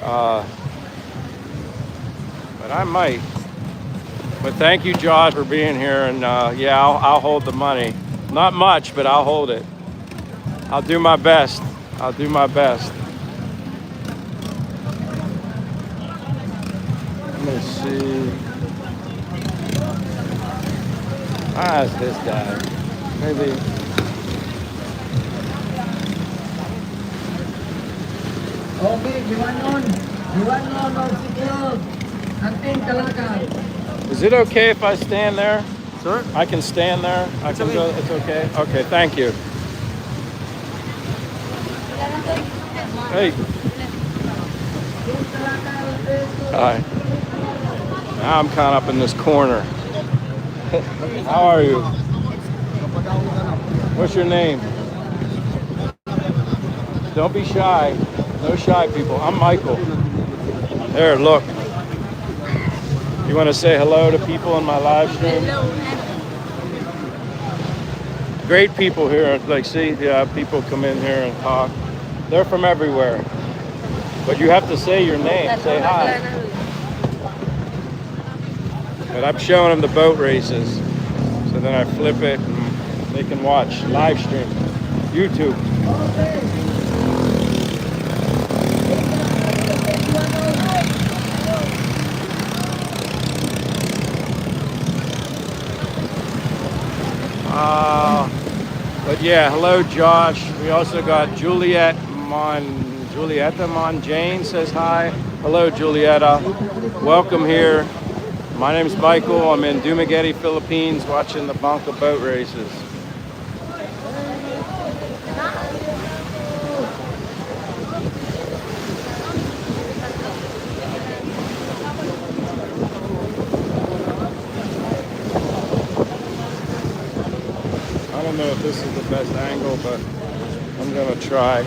But I might. But thank you, Josh, for being here. And yeah, I'll hold the money. Not much, but I'll hold it. I'll do my best. I'll do my best. Let me see. Ah, it's this guy. Maybe. Okay, Giwanon of Sikil, Ating Kalakal. Is it okay if I stand there? Sir? I can stand there. I can go. It's okay. Okay, thank you. Hey. Hi. Now I'm kind of up in this corner. How are you? What's your name? Don't be shy. No shy people. I'm Michael. There, look. You want to say hello to people on my live stream? Great people here. Like, see, yeah, people come in here and talk. They're from everywhere. But you have to say your name. Say hi. But I'm showing them the boat races. So then I flip it and they can watch live stream. YouTube. But yeah, hello Josh. We also got Julietta Monjane says hi. Hello Julietta. Welcome here. My name's Michael. I'm in Dumaguete, Philippines, watching the Bangka boat races. I don't know if this is the best angle, but I'm gonna try.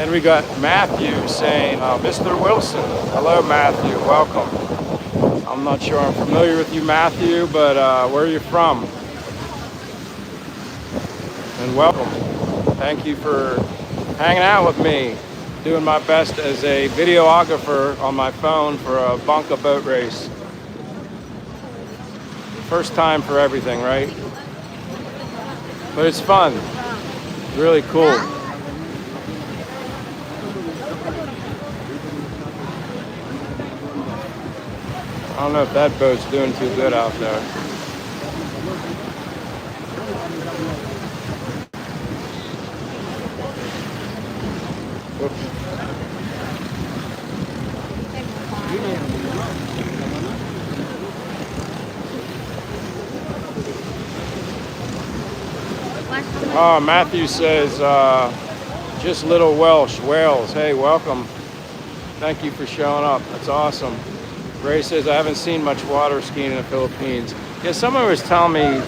And we got Matthew saying, Mr. Wilson. Hello, Matthew. Welcome. I'm not sure I'm familiar with you, Matthew, but where are you from? And welcome. Thank you for hanging out with me, doing my best as a videographer on my phone for a Bangka boat race. First time for everything, right? But it's fun. It's really cool. I don't know if that boat's doing too good out there. Whoops. Oh, Matthew says, just little Welsh, Wales. Hey, welcome. Thank you for showing up. That's awesome. Ray says, I haven't seen much water skiing in the Philippines. Yeah, someone was telling me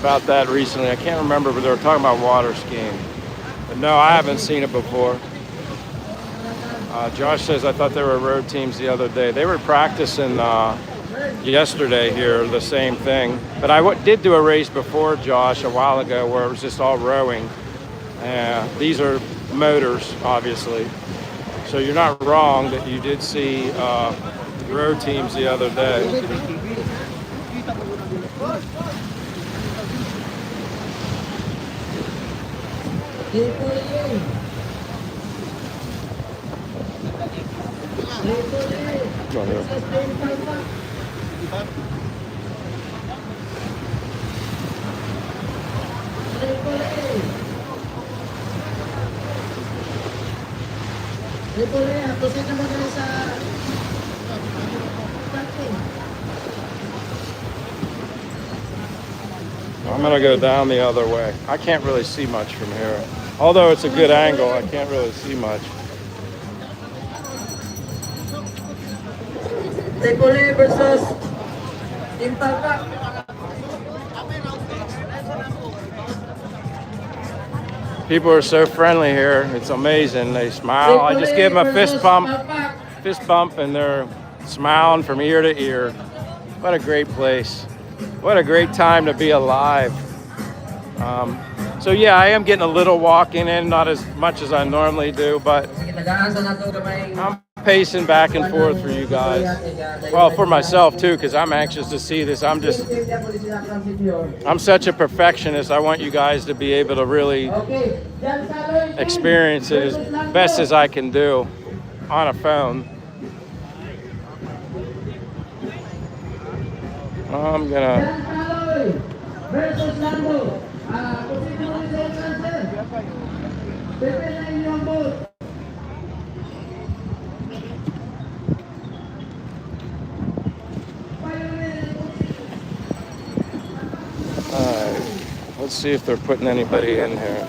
about that recently. I can't remember, but they were talking about water skiing. But no, I haven't seen it before. Josh says, I thought there were road teams the other day. They were practicing yesterday here, the same thing. But I did do a race before, Josh, a while ago, where it was just all rowing. These are motors, obviously. So you're not wrong that you did see road teams the other day. I'm gonna go down the other way. I can't really see much from here. Although it's a good angle, I can't really see much. Tripoli versus Impalpa. People are so friendly here. It's amazing. They smile. I just give them a fist bump, and they're smiling from ear to ear. What a great place. What a great time to be alive. So yeah, I am getting a little walking in, not as much as I normally do, but I'm pacing back and forth for you guys. Well, for myself too, because I'm anxious to see this. I'm such a perfectionist. I want you guys to be able to really experience it as best as I can do on a phone. I'm gonna. Let's see if they're putting anybody in here.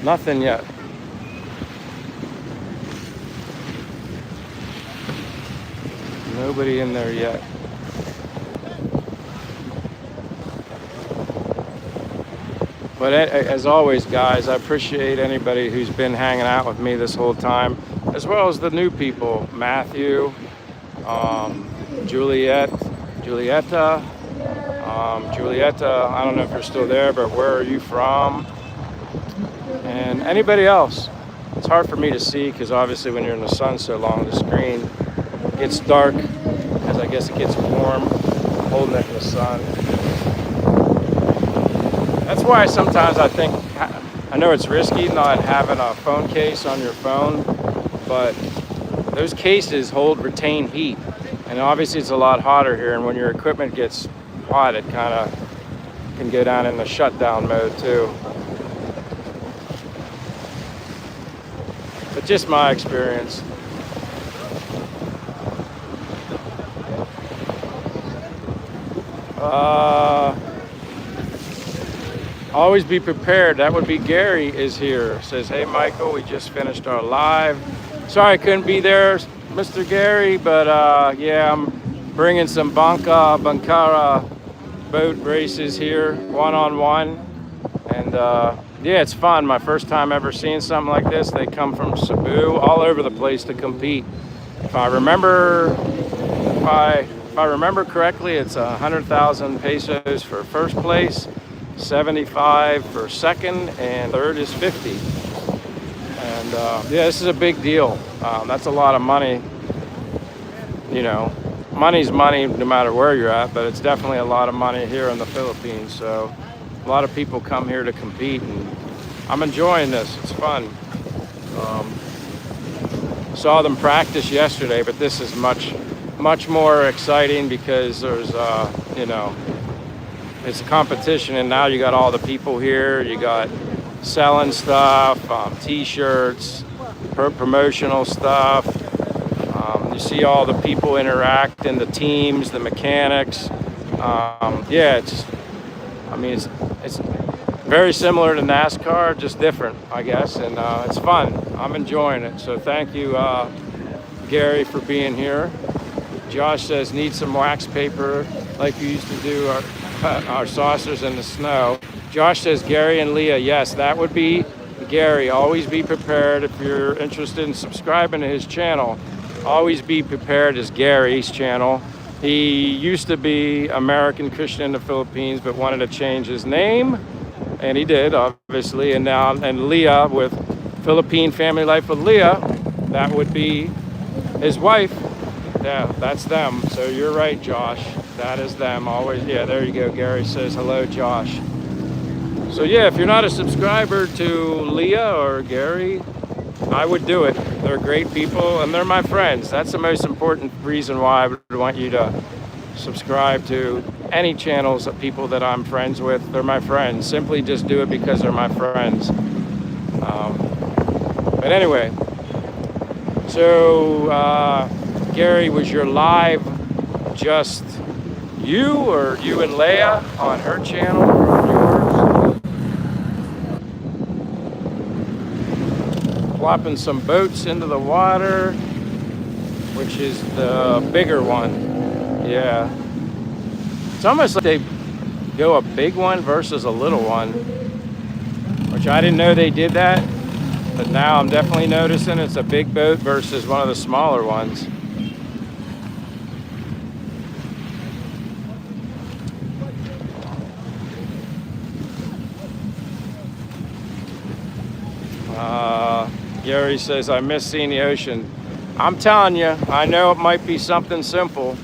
Nothing yet. Nobody in there yet. But as always, guys, I appreciate anybody who's been hanging out with me this whole time, as well as the new people, Matthew, Julieta, I don't know if you're still there, but where are you from? And anybody else. It's hard for me to see because obviously when you're in the sun so long, the screen gets dark as I guess it gets warm, holding it in the sun. That's why sometimes I think, I know it's risky not having a phone case on your phone, but those cases retain heat. And obviously it's a lot hotter here, and when your equipment gets hot, it kind of can go down in the shutdown mode too. But just my experience. Always be prepared. That would be Gary is here. Says, hey Michael, we just finished our live. Sorry I couldn't be there, Mr. Gary, but yeah, I'm bringing some Bangka boat races here, one-on-one. And yeah, it's fun. My first time ever seeing something like this. They come from Cebu, all over the place to compete. If I remember correctly, it's 100,000 pesos for first place, 75 for second, and third is 50. And yeah, this is a big deal. That's a lot of money. You know, money's money no matter where you're at, but it's definitely a lot of money here in the Philippines. So a lot of people come here to compete, and I'm enjoying this. It's fun. Saw them practice yesterday, but this is much more exciting because there's you know, it's a competition, and now you got all the people here. You got selling stuff, t-shirts, promotional stuff. You see all the people interact in the teams, the mechanics. Yeah, it's very similar to NASCAR, just different, I guess, and it's fun. I'm enjoying it. So thank you, Gary, for being here. Josh says, need some wax paper like we used to do our saucers in the snow. Josh says, Gary and Leah. Yes, that would be Gary. Always be prepared if you're interested in subscribing to his channel. Always be prepared is Gary's channel. He used to be American Christian in the Philippines, but wanted to change his name, and he did, obviously. And now, and Leah with Philippine Family Life with Leah, that would be his wife. Yeah, that's them. So you're right, Josh. That is them. Always, yeah, there you go. Gary says, hello, Josh. So yeah, if you're not a subscriber to Leah or Gary, I would do it. They're great people, and they're my friends. That's the most important reason why I would want you to subscribe to any channels of people that I'm friends with. They're my friends. Simply just do it because they're my friends. But anyway, so Gary, was your live just you or you and Leah on her channel or on yours? Plopping some boats into the water, which is the bigger one. Yeah. It's almost like they go a big one versus a little one, which I didn't know they did that, but now I'm definitely noticing it's a big boat versus one of the smaller ones. Gary says, I miss seeing the ocean. I'm telling you, I know it might be something simple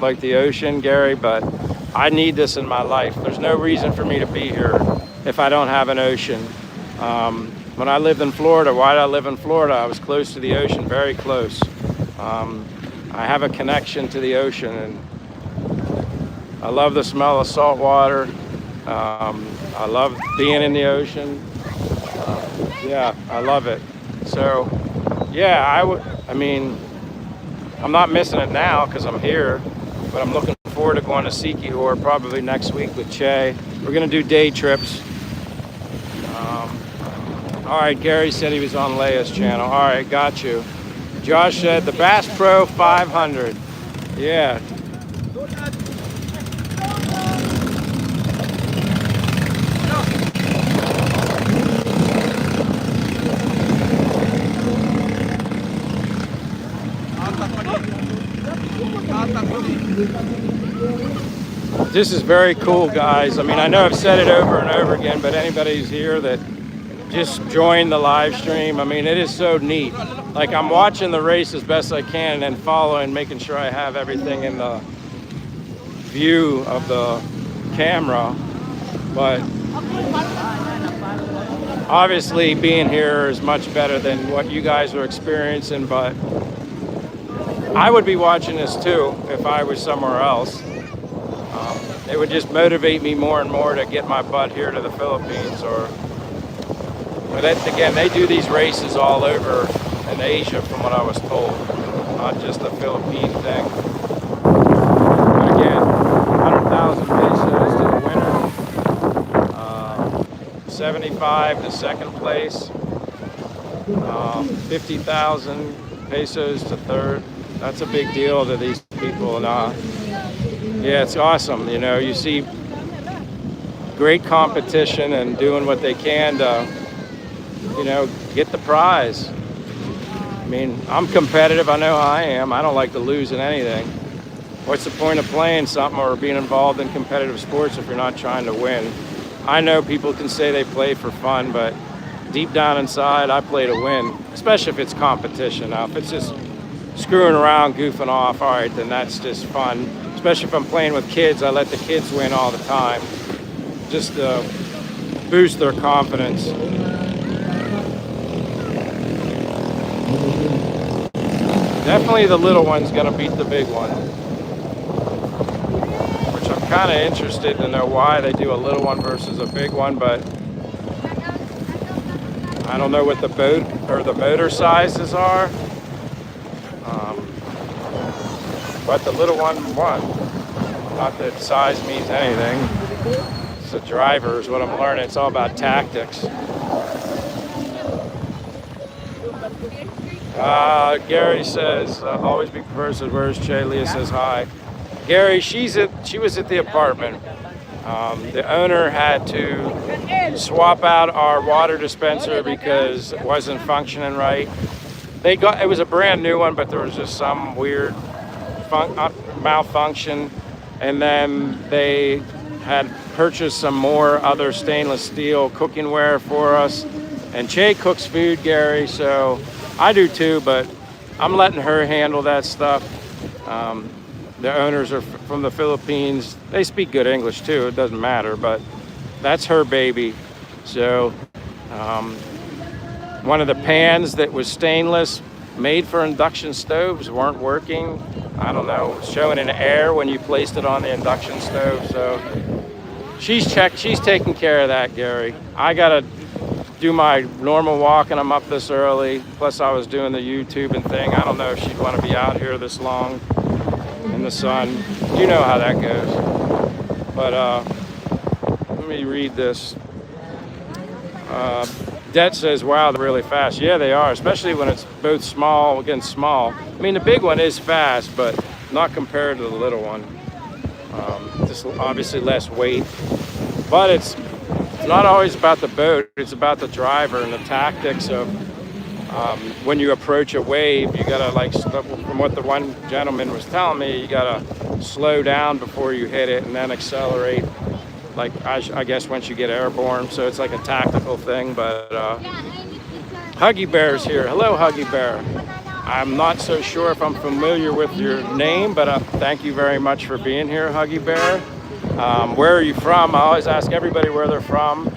like the ocean, Gary, but I need this in my life. There's no reason for me to be here if I don't have an ocean. When I lived in Florida, why did I live in Florida? I was close to the ocean, very close. I have a connection to the ocean, and I love the smell of salt water. I love being in the ocean. Yeah, I love it. So, yeah, I mean, I'm not missing it now because I'm here, but I'm looking forward to going to Sikihor probably next week with Che. We're gonna do day trips. All right, Gary said he was on Leia's channel. All right, got you. Josh said the Bass Pro 500. Yeah. This is very cool, guys. I mean, I know I've said it over and over again, but anybody who's here that just joined the live stream, I mean, it is so neat. Like, I'm watching the race as best I can and then following, making sure I have everything in the view of the camera. But obviously being here is much better than what you guys are experiencing, but I would be watching this too if I was somewhere else. It would just motivate me more and more to get my butt here to the Philippines. But again, they do these races all over in Asia from what I was told, not just the Philippine thing. But again, 100,000 pesos to the winner, 75 to second place, 50,000 pesos to third. That's a big deal to these people. And yeah, it's awesome. You know, you see great competition and doing what they can to, you know, get the prize. I mean, I'm competitive. I know how I am. I don't like to lose in anything. What's the point of playing something or being involved in competitive sports if you're not trying to win? I know people can say they play for fun, but deep down inside, I play to win, especially if it's competition. Now, if it's just screwing around, goofing off, all right, then that's just fun. Especially if I'm playing with kids, I let the kids win all the time, just to boost their confidence. Definitely the little one's gonna beat the big one, which I'm kind of interested to know why they do a little one versus a big one, but I don't know what the boat or the motor sizes are. But the little one won. Not that size means anything. It's the driver is what I'm learning. It's all about tactics. Gary says, always be person. Where's Che? Leah says hi. Gary, she was at the apartment. The owner had to swap out our water dispenser because it wasn't functioning right. It was a brand new one, but there was just some weird malfunction, and then they had purchased some more other stainless steel cookware for us. And Che cooks food, Gary, so I do too, but I'm letting her handle that stuff. The owners are from the Philippines. They speak good English too, it doesn't matter, but that's her baby. So one of the pans that was stainless, made for induction stoves, weren't working. I don't know, showing an error when you placed it on the induction stove. So she's taking care of that, Gary. I gotta do my normal walk and I'm up this early. Plus I was doing the YouTube and thing. I don't know if she'd want to be out here this long in the sun. You know how that goes. But let me read this. Det says, wow, they're really fast. Yeah, they are, especially when it's both small against small. I mean, the big one is fast, but not compared to the little one. Just obviously less weight. But it's not always about the boat. It's about the driver and the tactics of when you approach a wave, you gotta, like, from what the one gentleman was telling me, you gotta slow down before you hit it and then accelerate. Like, I guess once you get airborne, so it's like a tactical thing, but Huggy Bear's here. Hello, Huggy Bear. I'm not so sure if I'm familiar with your name, but thank you very much for being here, Huggy Bear. Where are you from? I always ask everybody where they're from.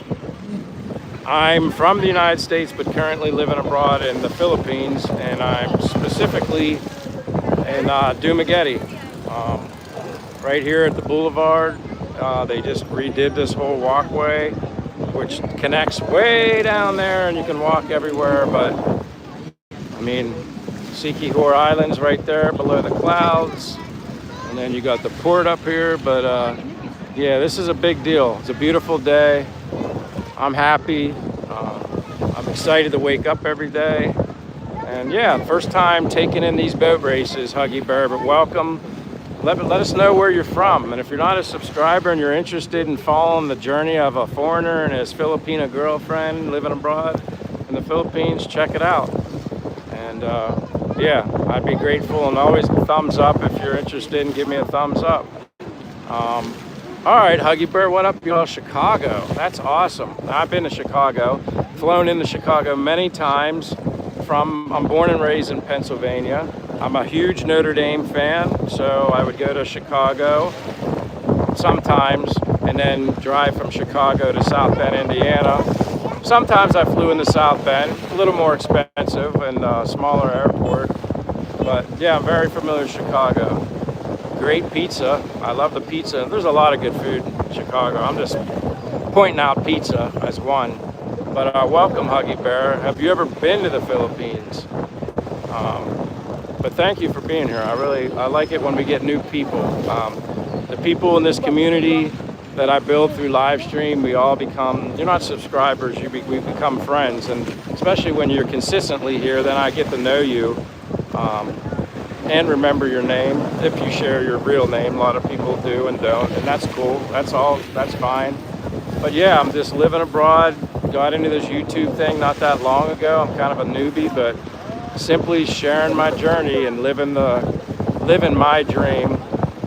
I'm from the United States, but currently living abroad in the Philippines, and I'm specifically in Dumaguete, right here at the boulevard. They just redid this whole walkway, which connects way down there, and you can walk everywhere. But I mean, Sikihor Island's right there below the clouds, and then you got the port up here. But yeah, this is a big deal. It's a beautiful day. I'm happy. I'm excited to wake up every day. And yeah, first time taking in these boat races, Huggy Bear, but welcome. Let us know where you're from. And if you're not a subscriber and you're interested in following the journey of a foreigner and his Filipina girlfriend living abroad in the Philippines, check it out. And yeah, I'd be grateful, and always thumbs up if you're interested, and give me a thumbs up. All right, Huggy Bear, what up, y'all? Chicago. That's awesome. I've been to Chicago, flown into Chicago many times. I'm born and raised in Pennsylvania. I'm a huge Notre Dame fan, so I would go to Chicago sometimes and then drive from Chicago to South Bend, Indiana. Sometimes I flew into South Bend, a little more expensive and a smaller airport. But yeah, I'm very familiar with Chicago. Great pizza. I love the pizza. There's a lot of good food in Chicago. I'm just pointing out pizza as one. But welcome, Huggy Bear. Have you ever been to the Philippines? But thank you for being here. I like it when we get new people. The people in this community that I build through live stream, we all become, you're not subscribers, we become friends. And especially when you're consistently here, then I get to know you. And remember your name if you share your real name. A lot of people do and don't, and that's cool. That's fine. But yeah, I'm just living abroad. Got into this YouTube thing not that long ago. I'm kind of a newbie, but simply sharing my journey and living my dream,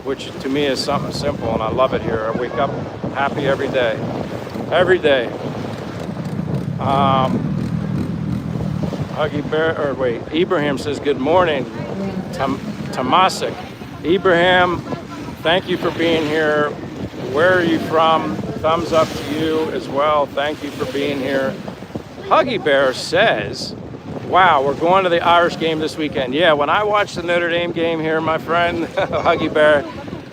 which to me is something simple, and I love it here. I wake up happy every day. Every day. Huggy Bear, or wait, Ibrahim says good morning. Tamasik. Ibrahim, thank you for being here. Where are you from? Thumbs up to you as well. Thank you for being here. Huggy Bear says, wow, we're going to the Irish game this weekend. Yeah, when I watch the Notre Dame game here, my friend, Huggy Bear,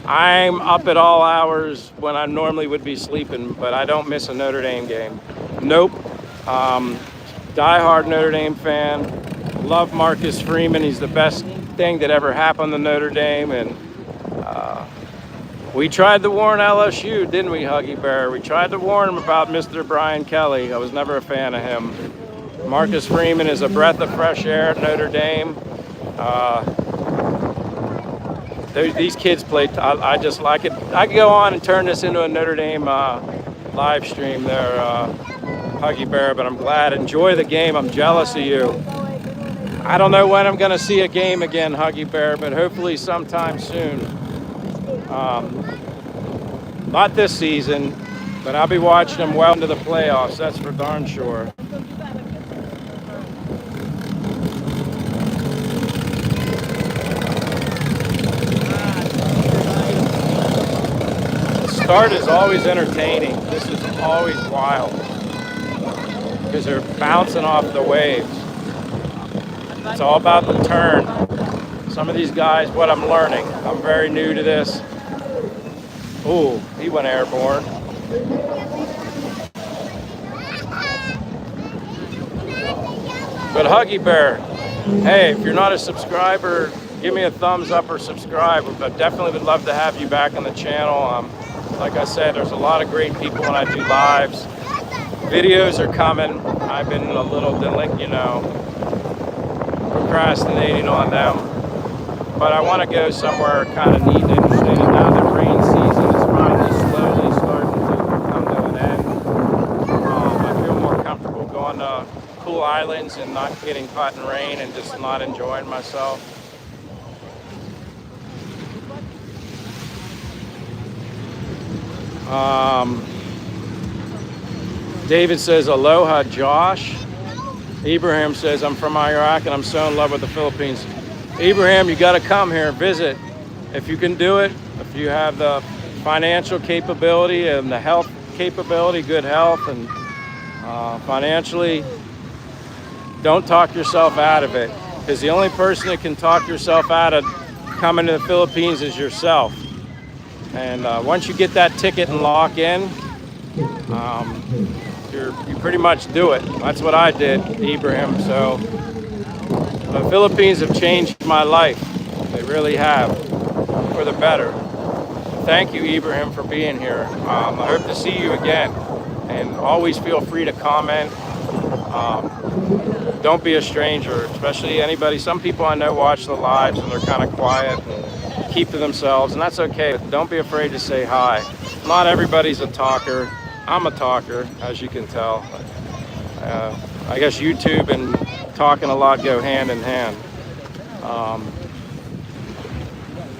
I'm up at all hours when I normally would be sleeping, but I don't miss a Notre Dame game. Nope. Die-hard Notre Dame fan. Love Marcus Freeman. He's the best thing that ever happened to Notre Dame. And we tried to warn LSU, didn't we, Huggy Bear? We tried to warn him about Mr. Brian Kelly. I was never a fan of him. Marcus Freeman is a breath of fresh air at Notre Dame. These kids play. I just like it. I could go on and turn this into a Notre Dame live stream there, Huggy Bear, but I'm glad. Enjoy the game. I'm jealous of you. I don't know when I'm going to see a game again, Huggy Bear, but hopefully sometime soon. Not this season, but I'll be watching them well into the playoffs. That's for darn sure. The start is always entertaining. This is always wild because they're bouncing off the waves. It's all about the turn. Some of these guys, what I'm learning, I'm very new to this. Ooh, he went airborne. But Huggy Bear, hey, if you're not a subscriber, give me a thumbs up or subscribe. But definitely would love to have you back on the channel. Like I said, there's a lot of great people when I do lives. Videos are coming. I've been a little procrastinating on them. But I want to go somewhere kind of neat and interesting. And now the rain season is finally slowly starting to come to an end. I feel more comfortable going to cool islands and not getting caught in rain and just not enjoying myself. David says, aloha, Josh. Ibrahim says, I'm from Iraq and I'm so in love with the Philippines. Ibrahim, you got to come here, visit. If you can do it, if you have the financial capability and the health capability, good health, and financially, don't talk yourself out of it. Because the only person that can talk yourself out of coming to the Philippines is yourself. And once you get that ticket and lock in, you pretty much do it. That's what I did, Ibrahim. So the Philippines have changed my life. They really have, for the better. Thank you, Ibrahim, for being here. I hope to see you again. And always feel free to comment. Don't be a stranger, especially anybody. Some people I know watch the lives and they're kind of quiet and keep to themselves, and that's okay. But don't be afraid to say hi. Not everybody's a talker. I'm a talker, as you can tell. I guess YouTube and talking a lot go hand in hand.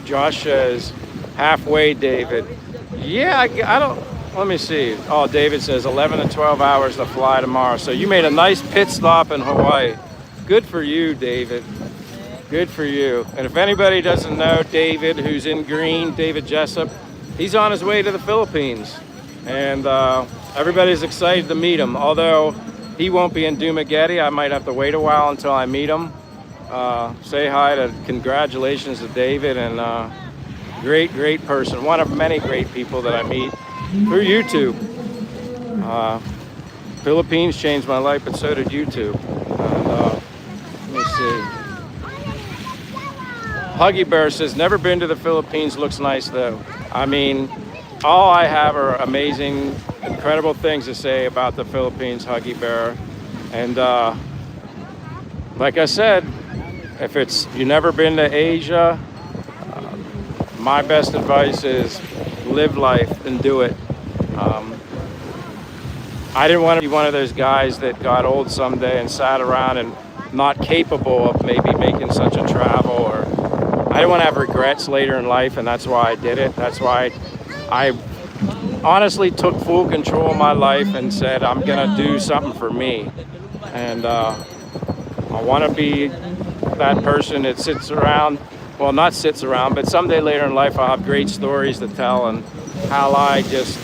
Josh says, halfway, David. Yeah, I don't, let me see. Oh, David says 11 to 12 hours to fly tomorrow. So you made a nice pit stop in Hawaii. Good for you, David. Good for you. And if anybody doesn't know David, who's in green, David Jessup, he's on his way to the Philippines. And everybody's excited to meet him. Although he won't be in Dumaguete, I might have to wait a while until I meet him. Say hi to, congratulations to David, and great person. One of many great people that I meet through YouTube. Philippines changed my life, but so did YouTube. Let me see. Huggy Bear says, never been to the Philippines, looks nice though. I mean, all I have are amazing, incredible things to say about the Philippines, Huggy Bear. And like I said, if you've never been to Asia, my best advice is live life and do it. I didn't want to be one of those guys that got old someday and sat around and not capable of maybe making such a travel, or I didn't want to have regrets later in life, and that's why I did it. That's why I honestly took full control of my life and said, I'm gonna do something for me. And I want to be that person that sits around, well, not sits around, but someday later in life I'll have great stories to tell, and how I just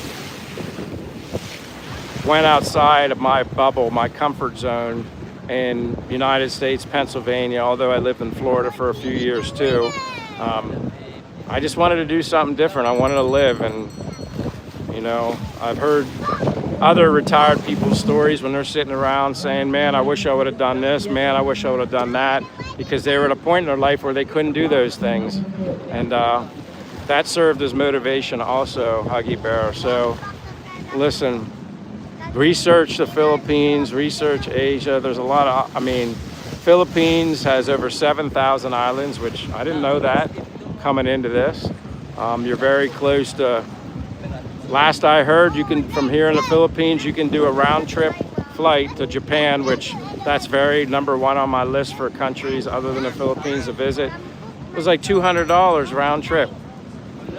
went outside of my bubble, my comfort zone in United States, Pennsylvania, although I lived in Florida for a few years too. I just wanted to do something different. I wanted to live, and you know, I've heard other retired people's stories when they're sitting around saying, man, I wish I would have done this, man, I wish I would have done that, because they were at a point in their life where they couldn't do those things. And that served as motivation also, Huggy Bear. So listen, research the Philippines, research Asia. There's a lot of, I mean, Philippines has over 7,000 islands, which I didn't know that coming into this. You're very close to, last I heard, you can, from here in the Philippines, you can do a round trip flight to Japan, which that's very number one on my list for countries other than the Philippines to visit. It was like $200 round trip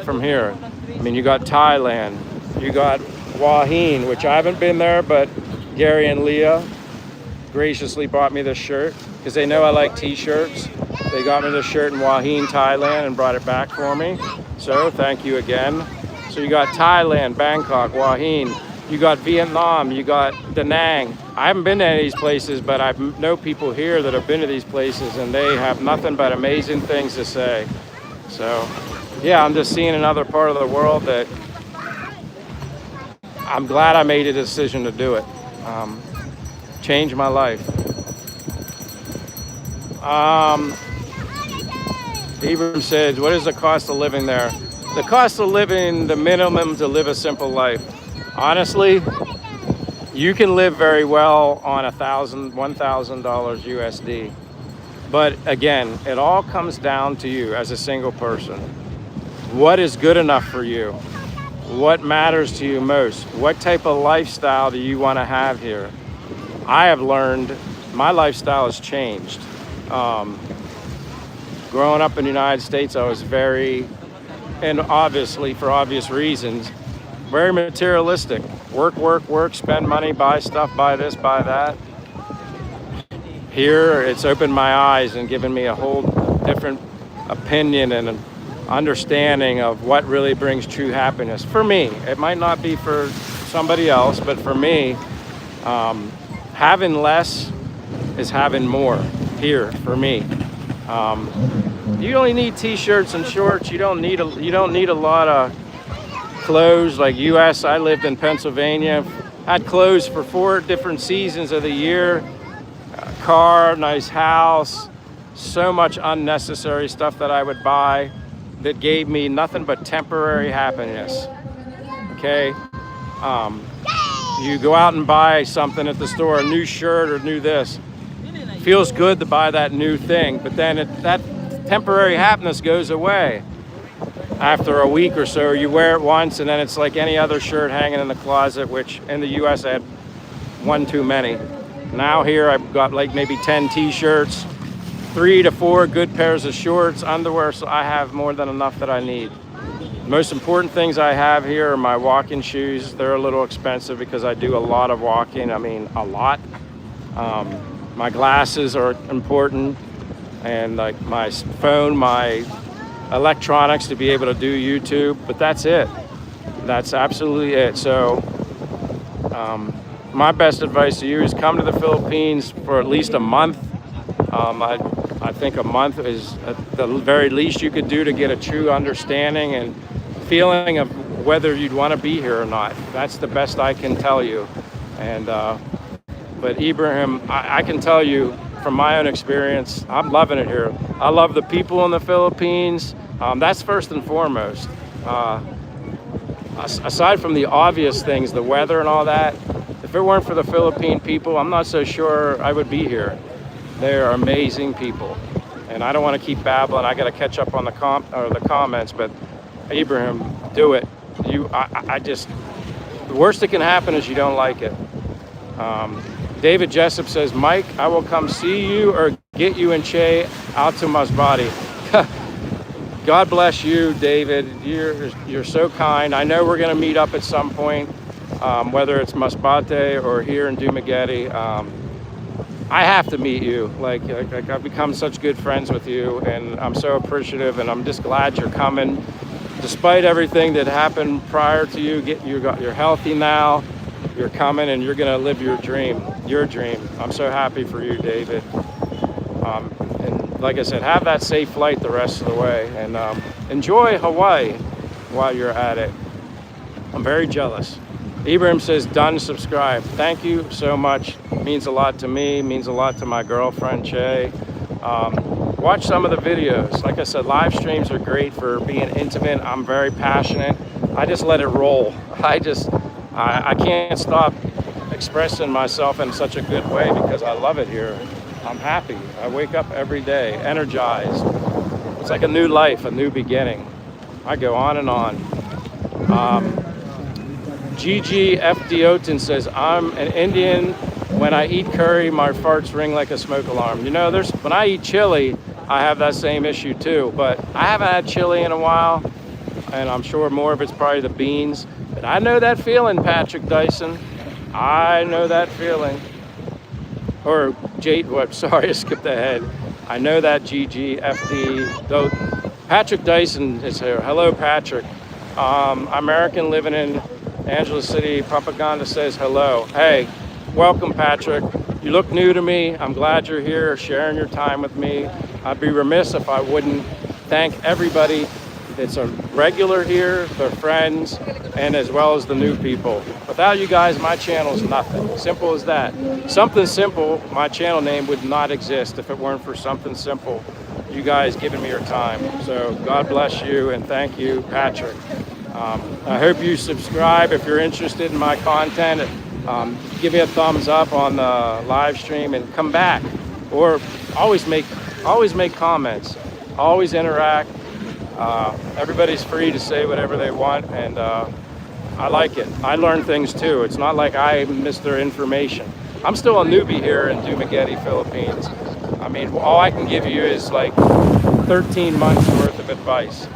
from here. I mean, you got Thailand, you got Wahine, which I haven't been there, but Gary and Leah graciously bought me this shirt because they know I like t-shirts. They got me this shirt in Wahine, Thailand, and brought it back for me. So thank you again. So you got Thailand, Bangkok, Wahine. You got Vietnam, you got Da Nang. I haven't been to any of these places, but I know people here that have been to these places, and they have nothing but amazing things to say. So yeah, I'm just seeing another part of the world that I'm glad I made a decision to do it. Changed my life. Ibrahim said, what is the cost of living there? The cost of living, the minimum to live a simple life. Honestly, you can live very well on $1,000 USD. But again, it all comes down to you as a single person. What is good enough for you? What matters to you most? What type of lifestyle do you want to have here? I have learned my lifestyle has changed. Growing up in the United States, I was very, and obviously for obvious reasons, very materialistic. Work, work, work, spend money, buy stuff, buy this, buy that. here it's opened my eyes and given me a whole different opinion and an understanding of what really brings true happiness. For me, it might not be for somebody else, but for me, having less is having more here for me. You only need t-shirts and shorts. You don't need a lot of clothes. Like US, I lived in Pennsylvania, had clothes for 4 different seasons of the year, a car, nice house, so much unnecessary stuff that I would buy that gave me nothing but temporary happiness. Okay, you go out and buy something at the store, a new shirt or new this, feels good to buy that new thing, but then that temporary happiness goes away after a week or so. You wear it once and then it's like any other shirt hanging in the closet, which in the US I had one too many. Now here I've got like maybe 10 t-shirts, 3 to 4 good pairs of shorts, underwear, so I have more than enough that I need. The most important things I have here are my walking shoes. They're a little expensive because I do a lot of walking, I mean a lot. My glasses are important, and like my phone, my electronics to be able to do YouTube, but that's it. That's absolutely it. So my best advice to you is come to the Philippines for at least a month. I think a month is at the very least you could do to get a true understanding and feeling of whether you'd want to be here or not. That's the best I can tell you. And but Ibrahim, I can tell you from my own experience, I'm loving it here. I love the people in the Philippines. That's first and foremost. Aside from the obvious things, the weather and all that, if it weren't for the Philippine people, I'm not so sure I would be here. They're amazing people, and I don't want to keep babbling. I got to catch up on the comments, but Ibrahim, do it. I just, the worst that can happen is you don't like it. David Jessup says, Mike, I will come see you or get you and Che out to Masbate. God bless you, David. You're so kind. I know we're going to meet up at some point, whether it's Masbate or here in Dumaguete. I have to meet you. Like I've become such good friends with you, and I'm so appreciative, and I'm just glad you're coming. Despite everything that happened prior to you, you're healthy now. You're coming, and you're gonna live your dream. Your dream. I'm so happy for you, David. And like I said, have that safe flight the rest of the way, and enjoy Hawaii while you're at it. I'm very jealous. Ibrahim says, done, subscribe. Thank you so much. Means a lot to me, means a lot to my girlfriend, Che. Watch some of the videos. Like I said, live streams are great for being intimate. I'm very passionate. I just let it roll. I can't stop expressing myself in such a good way because I love it here. I'm happy. I wake up every day, energized. It's like a new life, a new beginning. I go on and on. Gigi F. Diotin says, I'm an Indian. When I eat curry, my farts ring like a smoke alarm. You know, when I eat chili, I have that same issue too, but I haven't had chili in a while, and I'm sure more of it's probably the beans. But I know that feeling, Patrick Dyson. I know that feeling. Or Jade, what? Sorry, I skipped ahead. I know that GGFD. Though Patrick Dyson is here. Hello, Patrick. American living in Angeles City. Propaganda says hello. Hey, welcome, Patrick. You look new to me. I'm glad you're here, sharing your time with me. I'd be remiss if I wouldn't thank everybody that's a regular here, their friends, and as well as the new people. Without you guys, my channel's nothing. Simple as that. Something Simple, my channel name would not exist if it weren't for Something Simple. You guys giving me your time. So God bless you, and thank you, Patrick. I hope you subscribe if you're interested in my content. Give me a thumbs up on the live stream and come back. Or always make comments. Always interact. Everybody's free to say whatever they want, and I like it. I learn things too. It's not like I miss their information. I'm still a newbie here in Dumaguete, Philippines. I mean, all I can give you is like 13 months worth of advice.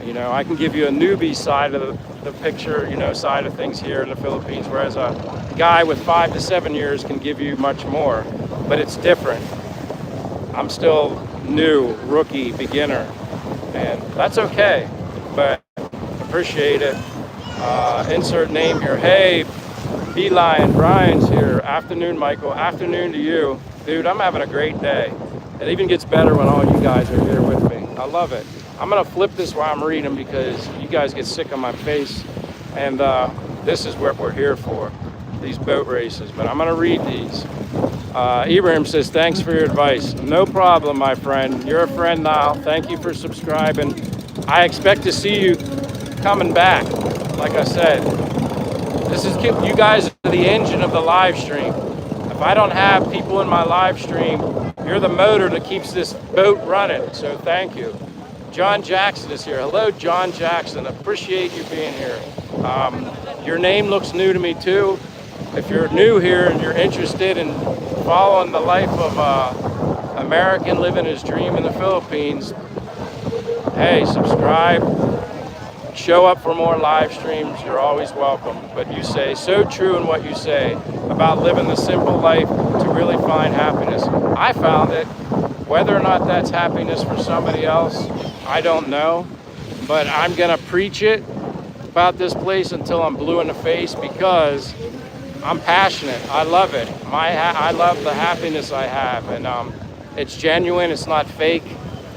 You know, I can give you a newbie side of the picture, you know, side of things here in the Philippines, whereas a guy with 5 to 7 years can give you much more. but it's different. I'm still new, rookie, beginner, and that's okay, but appreciate it. Insert name here. Hey, Beeline, Brian's here. Afternoon, Michael. Afternoon to you. Dude, I'm having a great day. It even gets better when all you guys are here with me. I love it. I'm gonna flip this while I'm reading because you guys get sick on my face, and this is what we're here for, these boat races. But I'm gonna read these. Ibrahim says, thanks for your advice. No problem, my friend. You're a friend now. Thank you for subscribing. I expect to see you coming back. Like I said, you guys are the engine of the live stream. If I don't have people in my live stream, you're the motor that keeps this boat running. So thank you. John Jackson is here. Hello, John Jackson. Appreciate you being here. Your name looks new to me too. If you're new here and you're interested in following the life of an American living his dream in the Philippines, hey, subscribe. Show up for more live streams. You're always welcome. But you say so true in what you say about living the simple life to really find happiness. I found it. Whether or not that's happiness for somebody else, I don't know. But I'm gonna preach it about this place until I'm blue in the face because I'm passionate. I love it. I love the happiness I have, and it's genuine. It's not fake.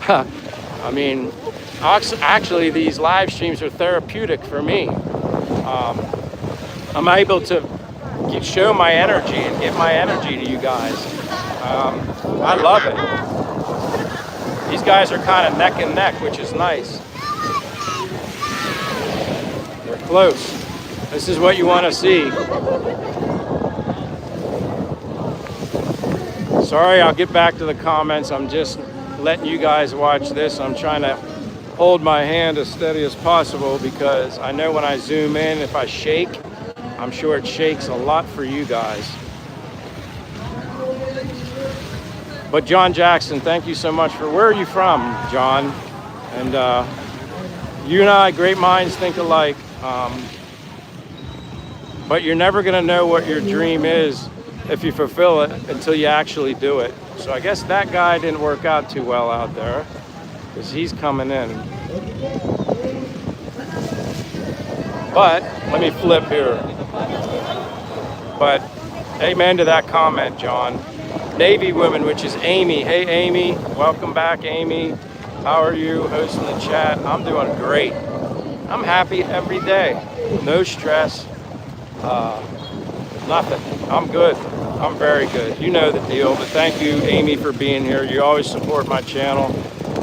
I mean, actually, these live streams are therapeutic for me. I'm able to show my energy and give my energy to you guys. I love it. These guys are kind of neck and neck, which is nice. They're close. This is what you want to see. Sorry, I'll get back to the comments. I'm just letting you guys watch this. I'm trying to hold my hand as steady as possible because I know when I zoom in, if I shake, I'm sure it shakes a lot for you guys. But John Jackson, thank you so much for, where are you from, John? And you and I, great minds think alike. But you're never gonna know what your dream is if you fulfill it until you actually do it. So I guess that guy didn't work out too well out there because he's coming in. But let me flip here. But amen to that comment, John. Navy woman, which is Amy. Hey, Amy, welcome back, Amy. How are you hosting the chat? I'm doing great. I'm happy every day. No stress, nothing. I'm good. I'm very good. You know the deal, but thank you, Amy, for being here. You always support my channel.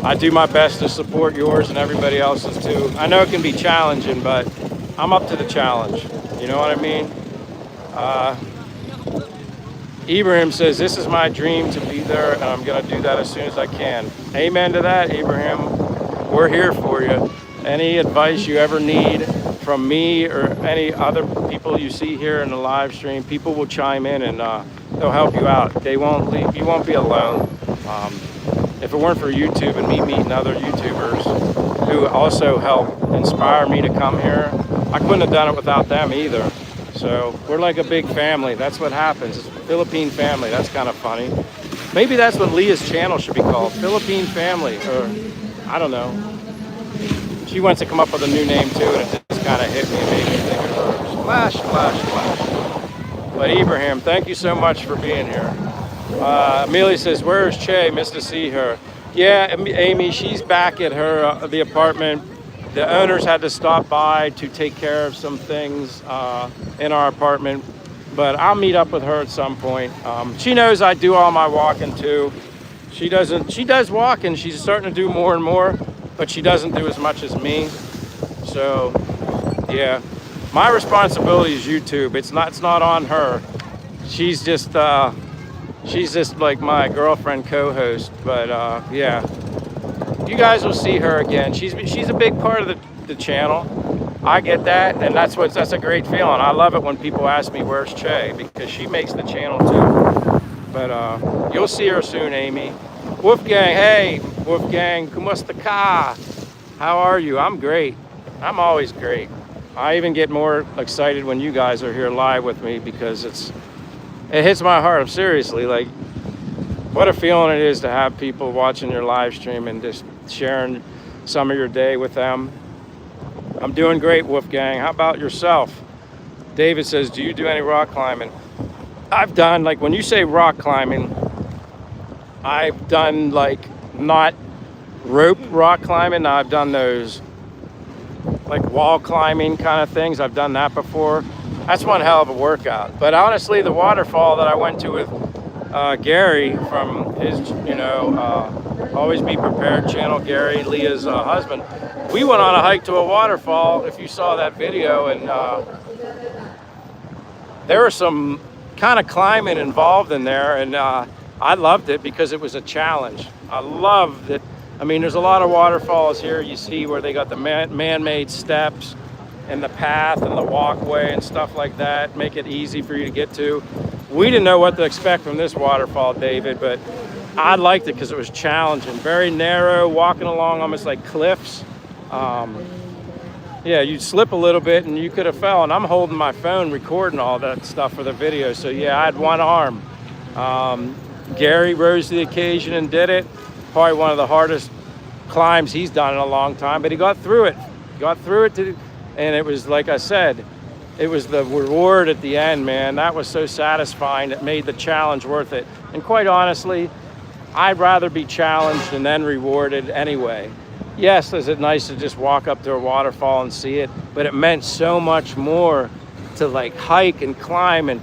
I do my best to support yours and everybody else's too. I know it can be challenging, but I'm up to the challenge. You know what I mean? Ibrahim says, this is my dream to be there, and I'm going to do that as soon as I can. Amen to that, Ibrahim. We're here for you. Any advice you ever need from me or any other people you see here in the live stream, people will chime in and they'll help you out. They won't leave. You won't be alone. If it weren't for YouTube and me meeting other YouTubers who also help inspire me to come here, I couldn't have done it without them either. So we're like a big family. That's what happens. It's a Philippine family. That's kind of funny. Maybe that's what Leah's channel should be called, Philippine Family, or I don't know. She wants to come up with a new name too, and it just kind of hit me and made me think of her. Splash, splash, splash. But Ibrahim, thank you so much for being here. Amelia says, where's Che? Missed to see her. Yeah, Amy, she's back at her the apartment. The owners had to stop by to take care of some things in our apartment, but I'll meet up with her at some point. She knows I do all my walking too. She does walk, and she's starting to do more and more, but she doesn't do as much as me. So yeah, my responsibility is YouTube. It's not on her. She's just like my girlfriend co-host. But yeah, you guys will see her again. She's a big part of the channel. I get that, and that's a great feeling. I love it when people ask me where's Che, because she makes the channel too. But you'll see her soon, Amy. Wolfgang, hey, Wolfgang, kumusta ka? How are you? I'm great. I'm always great. I even get more excited when you guys are here live with me because it hits my heart. I'm seriously, like, what a feeling it is to have people watching your live stream and just sharing some of your day with them. I'm doing great, Wolfgang. How about yourself? David says, do you do any rock climbing? I've done, like, when you say rock climbing, I've done, like, not rope rock climbing. I've done those, like, wall climbing kind of things. I've done that before. That's one hell of a workout. But honestly, the waterfall that I went to with Gary from his, Always Be Prepared channel, Gary, Leah's husband, we went on a hike to a waterfall, if you saw that video, and there was some kind of climbing involved in there, and I loved it because it was a challenge. I loved it. I mean, there's a lot of waterfalls here you see where they got the man-made steps and the path and the walkway and stuff like that, make it easy for you to get to. We didn't know what to expect from this waterfall, David, but I liked it because it was challenging. Very narrow, walking along almost like cliffs. Yeah, you'd slip a little bit and you could have fell, and I'm holding my phone recording all that stuff for the video, so yeah, I had one arm. Gary rose to the occasion and did it. Probably one of the hardest climbs he's done in a long time, but he got through it. And it was, like I said, it was the reward at the end, man. That was so satisfying. It made the challenge worth it. And quite honestly, I'd rather be challenged and then rewarded anyway. Yes, is it nice to just walk up to a waterfall and see it, but it meant so much more to, like, hike and climb and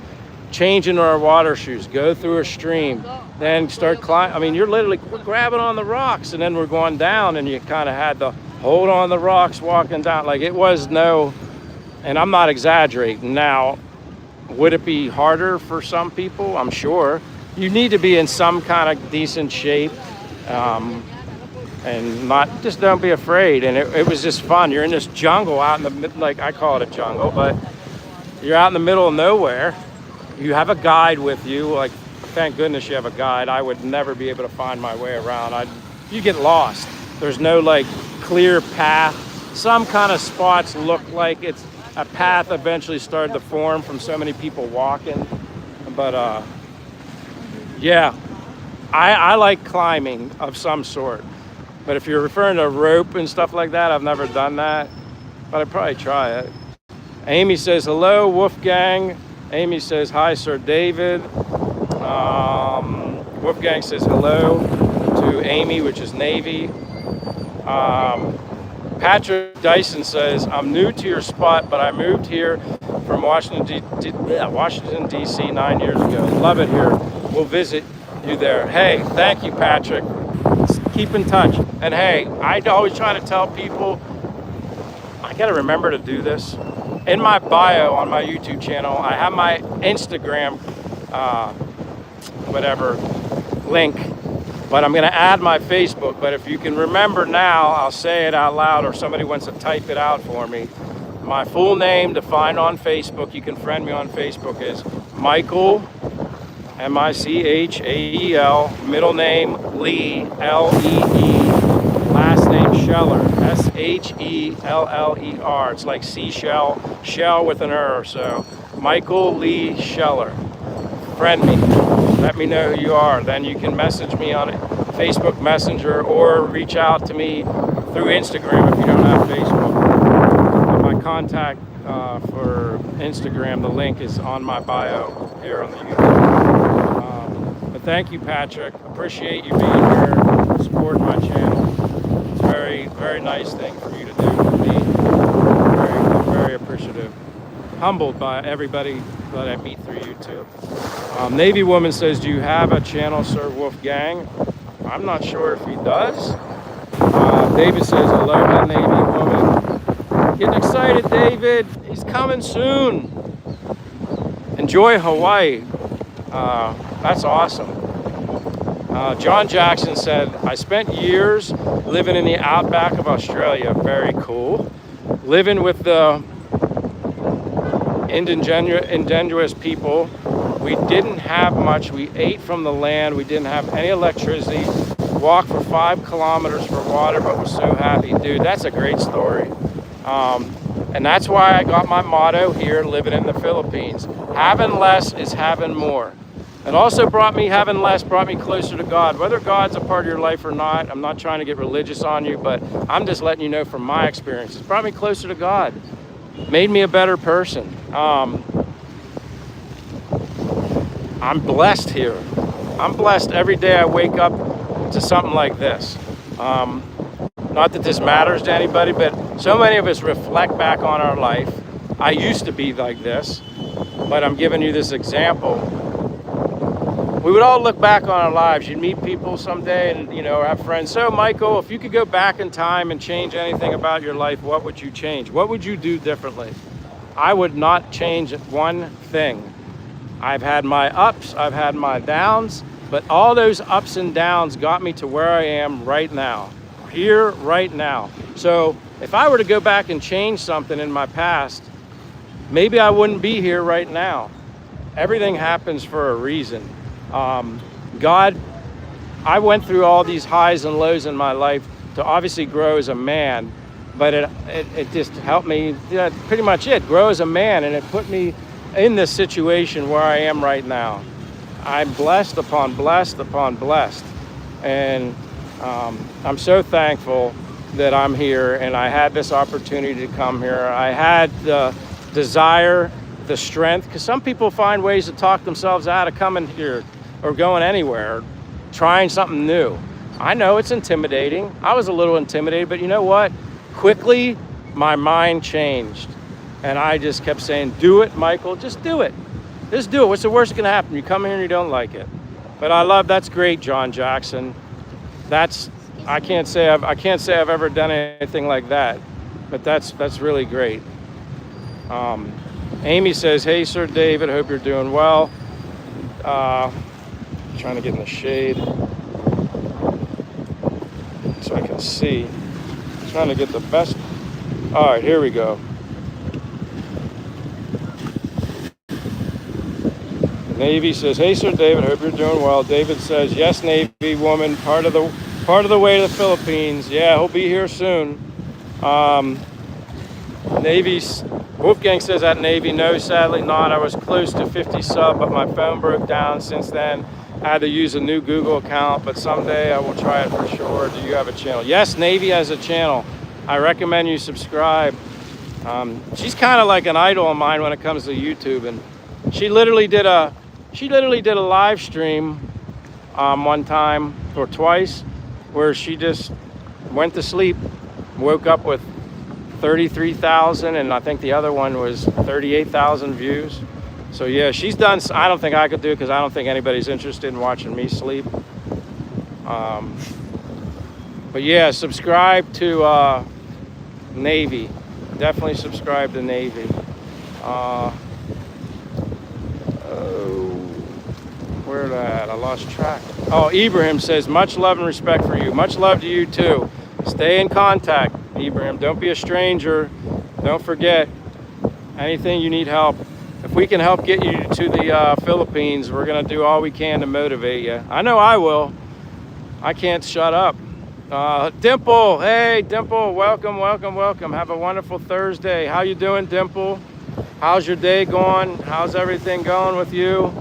change into our water shoes, go through a stream, then start climbing. I mean, we're grabbing on the rocks, and then we're going down, and you kind of had to hold on the rocks walking down. Like, it was and I'm not exaggerating. Now, would it be harder for some people? I'm sure. You need to be in some kind of decent shape. And just don't be afraid. And it was just fun. You're in this jungle out in the, like, I call it a jungle, but you're out in the middle of nowhere. You have a guide with you. Like, thank goodness you have a guide. I would never be able to find my way around. You get lost. There's no, like, clear path. Some kind of spots look like it's a path eventually started to form from so many people walking. But yeah, I like climbing of some sort. But if you're referring to rope and stuff like that, I've never done that, but I'd probably try it. Amy says, hello, Wolfgang. Amy says, hi, Sir David. Wolfgang says hello to Amy, which is Navy. Patrick Dyson says, I'm new to your spot, but I moved here from Washington, D.C. 9 years ago. Love it here. We'll visit you there. Hey, thank you, Patrick. Keep in touch. And hey, I always try to tell people, I gotta remember to do this. In my bio on my YouTube channel, I have my Instagram, link, but I'm gonna add my Facebook. But if you can remember now, I'll say it out loud, or somebody wants to type it out for me. My full name to find on Facebook, you can friend me on Facebook, is Michael, M-I-C-H-A-E-L, middle name Lee, L-E-E, last name Scheller, S-H-E-L-L-E-R. It's like seashell, shell with an R, so Michael Lee Scheller. Friend me, let me know who you are. Then you can message me on Facebook Messenger or reach out to me through Instagram if you don't have Facebook. My contact for Instagram, the link is on my bio here on the YouTube. But thank you, Patrick. Appreciate you being here, supporting my channel. It's a very, very nice thing for you to do for me. I'm very appreciative. Humbled by everybody that I meet through YouTube. Navy Woman says, do you have a channel, Sir Wolfgang? I'm not sure if he does. David says, aloha, Navy Woman. Getting excited, David. He's coming soon. Enjoy Hawaii. That's awesome. John Jackson said, I spent years living in the outback of Australia. Very cool. Living with the indigenous people. We didn't have much. We ate from the land. We didn't have any electricity. Walked for 5 kilometers for water, but was so happy. Dude, that's a great story. And that's why I got my motto here living in the Philippines. Having less is having more. It also brought me, having less brought me closer to God. Whether God's a part of your life or not, I'm not trying to get religious on you, but I'm just letting you know from my experience. It's brought me closer to God, made me a better person. I'm blessed here. I'm blessed every day I wake up to something like this. Not that this matters to anybody, but so many of us reflect back on our life. I used to be like this, but I'm giving you this example. We would all look back on our lives. You'd meet people someday and, you know, have friends. So, Michael, if you could go back in time and change anything about your life, what would you change? What would you do differently? I would not change one thing. I've had my ups, I've had my downs, but all those ups and downs got me to where I am right now, here, right now. So if I were to go back and change something in my past, maybe I wouldn't be here right now. Everything happens for a reason. God, I went through all these highs and lows in my life to obviously grow as a man, but it just helped me, pretty much grow as a man, and it put me in this situation where I am right now. I'm blessed upon blessed upon blessed, and I'm so thankful that I'm here and I had this opportunity to come here. I had the desire, the strength, because some people find ways to talk themselves out of coming here or going anywhere, or trying something new. I know it's intimidating. I was a little intimidated, but you know what? Quickly, my mind changed. And I just kept saying, do it, Michael, just do it. Just do it. What's the worst that can happen? You come here and you don't like it. But that's great, John Jackson. I can't say I've ever done anything like that, but that's really great. Amy says, hey, Sir David, hope you're doing well. Trying to get in the shade so I can see. Trying to get the best. All right, here we go. Navy says, hey, Sir David, hope you're doing well. David says, yes, Navy woman, part of the way to the Philippines. Yeah, he'll be here soon. Navy's Wolfgang says at Navy, no, sadly not. I was close to 50 sub, but my phone broke down since then. I had to use a new Google account, but someday I will try it for sure. Do you have a channel? Yes, Navy has a channel. I recommend you subscribe. She's kind of like an idol of mine when it comes to YouTube, and she literally did a live stream one time or twice where she just went to sleep, woke up with 33,000, and I think the other one was 38,000 views. So yeah, she's done. I don't think I could do it because I don't think anybody's interested in watching me sleep. But yeah, subscribe to Navy. Definitely subscribe to Navy. Where's that? I lost track. Oh, Ibrahim says, much love and respect for you. Much love to you too. Stay in contact, Ibrahim. Don't be a stranger. Don't forget, anything you need help. If we can help get you to the Philippines, we're going to do all we can to motivate you. I know I will. I can't shut up. Dimple, hey, Dimple, welcome, welcome, welcome. Have a wonderful Thursday. How you doing, Dimple? How's your day going? How's everything going with you?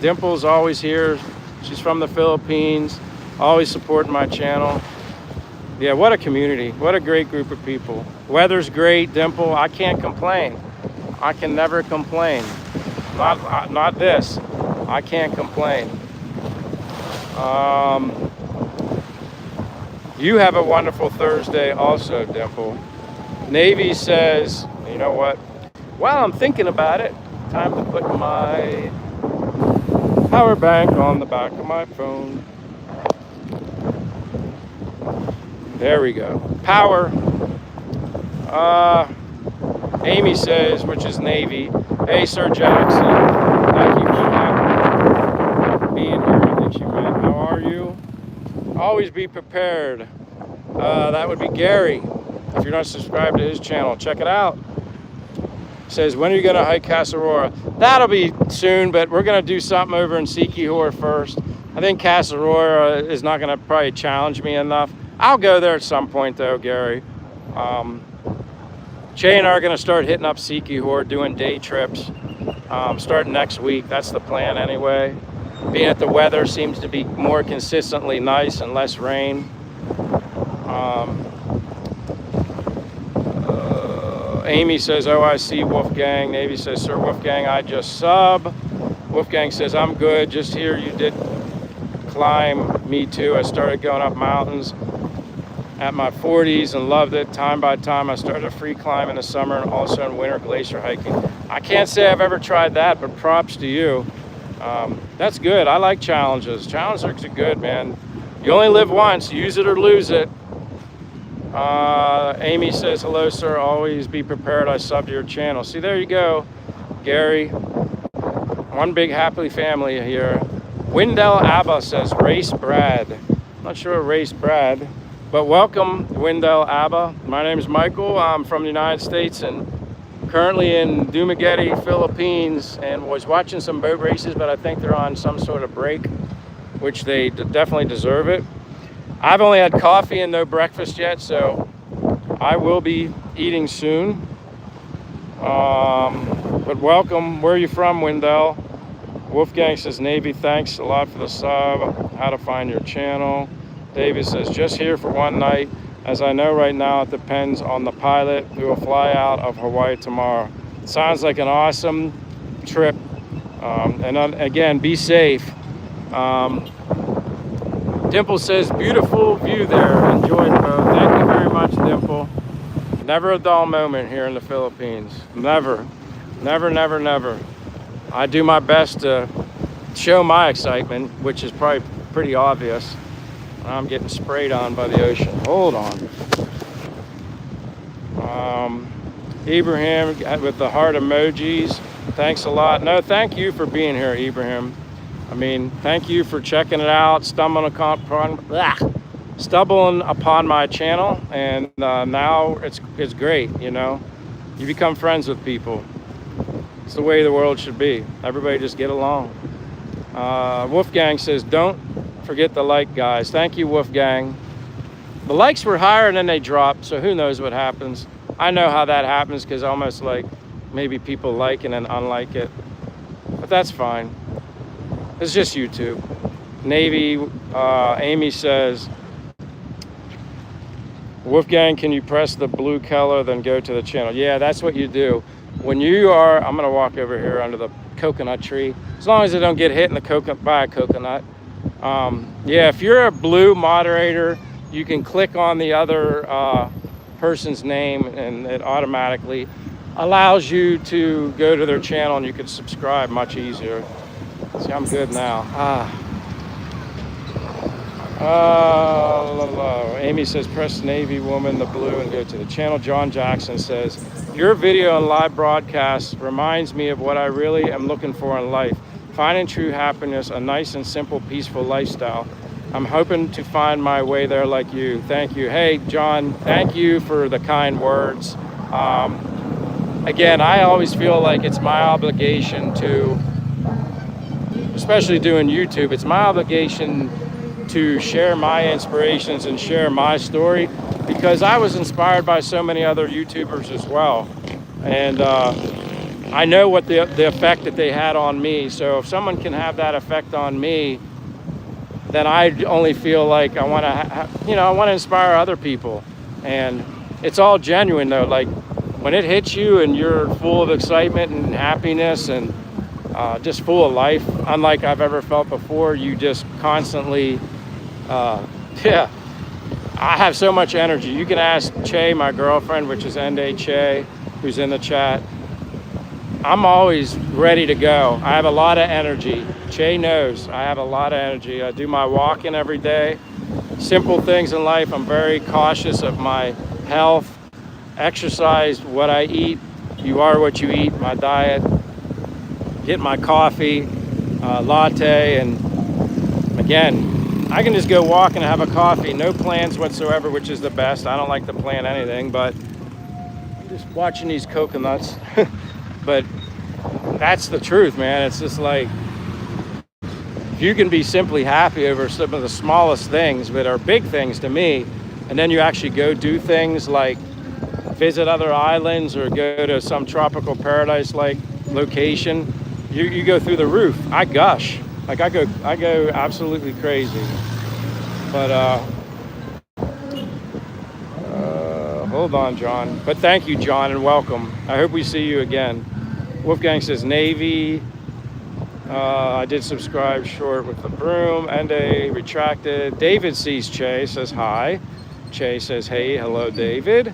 Dimple's always here. She's from the Philippines, always supporting my channel. Yeah, what a community. What a great group of people. Weather's great, Dimple. I can't complain. I can never complain. Not this. I can't complain. You have a wonderful Thursday also, Dimple. Navy says, you know what? While I'm thinking about it, time to put my power bank on the back of my phone. There we go. Power. Amy says, which is Navy, hey, Sir Jackson, thank you for being here. I think she meant, how are you? Always be prepared. That would be Gary. If you're not subscribed to his channel, check it out. Says, when are you going to hike Casa Aurora? That'll be soon, but we're going to do something over in Sikihor first. I think Casa Aurora is not going to probably challenge me enough. I'll go there at some point, though, Gary. Che and I are going to start hitting up Sikihor, doing day trips. starting next week. That's the plan anyway. Being that the weather seems to be more consistently nice and less rain. Amy says, oh, I see Wolfgang. Navy says, Sir Wolfgang, I just sub. Wolfgang says, I'm good. Just here you did climb. Me too. I started going up mountains at my 40s and loved it. Time by time, I started a free climb in the summer and also in winter glacier hiking. I can't say I've ever tried that, but props to you. That's good. I like challenges. Challenges are good, man. You only live once. Use it or lose it. Amy says, hello, sir. Always be prepared. I sub to your channel. See, there you go, Gary. One big happy family here. Wendell Abba says, race Brad. I'm not sure race Brad, but welcome, Wendell Abba. My name is Michael. I'm from the United States and currently in Dumaguete, Philippines, and was watching some boat races, but I think they're on some sort of break, which they definitely deserve it. I've only had coffee and no breakfast yet, so I will be eating soon. But welcome. Where are you from, Wendell? Wolfgang says, Navy, thanks a lot for the sub. How to find your channel. David says, just here for one night. As I know right now, it depends on the pilot who will fly out of Hawaii tomorrow. Sounds like an awesome trip. And again, be safe. Dimple says, beautiful view there. Enjoyed the boat. Thank you very much, Dimple. Never a dull moment here in the Philippines. Never. Never, never, never. I do my best to show my excitement, which is probably pretty obvious. I'm getting sprayed on by the ocean. Hold on. Ibrahim with the heart emojis. Thanks a lot. No, thank you for being here, Ibrahim. I mean, thank you for checking it out, stumbling upon my channel, and now it's great, you know. You become friends with people. It's the way the world should be. Everybody just get along. Wolfgang says, don't forget the like, guys. Thank you, Wolfgang. The likes were higher and then they dropped, so who knows what happens. I know how that happens because almost like maybe people like and then unlike it, but that's fine. It's just YouTube. Navy, Amy says, Wolfgang, can you press the blue color, then go to the channel? Yeah, that's what you do. When you are, I'm gonna walk over here under the coconut tree, as long as I don't get hit in the coconut by a coconut. Yeah, if you're a blue moderator, you can click on the other person's name and it automatically allows you to go to their channel and you can subscribe much easier. See, I'm good now. Amy says, press Navy woman, the blue, and go to the channel. John Jackson says, your video and live broadcast reminds me of what I really am looking for in life. Finding true happiness, a nice and simple, peaceful lifestyle. I'm hoping to find my way there like you. Thank you. Hey, John, thank you for the kind words. Again, I always feel like it's my obligation to, especially doing YouTube, it's my obligation to share my inspirations and share my story because I was inspired by so many other YouTubers as well. And I know what the effect that they had on me. So if someone can have that effect on me, then I only feel like I want to, I want to inspire other people. And it's all genuine though. Like when it hits you and you're full of excitement and happiness and just full of life, unlike I've ever felt before, you just constantly, yeah, I have so much energy. You can ask Che, my girlfriend, which is Ende Che, who's in the chat. I'm always ready to go. I have a lot of energy. Che knows I have a lot of energy. I do my walking every day. Simple things in life. I'm very cautious of my health, exercise, what I eat. You are what you eat, my diet. Get my coffee, latte, and again, I can just go walk and have a coffee. No plans whatsoever, which is the best. I don't like to plan anything, but just watching these coconuts. But that's the truth, man. It's just like, if you can be simply happy over some of the smallest things, but are big things to me, and then you actually go do things like visit other islands or go to some tropical paradise-like location, you go through the roof. I gush. Like I go absolutely crazy. But hold on, John. But thank you, John, and welcome. I hope we see you again. Wolfgang says Navy. I did subscribe short with the broom. Ende retracted. David sees Che, says hi. Che says, hey, hello, David.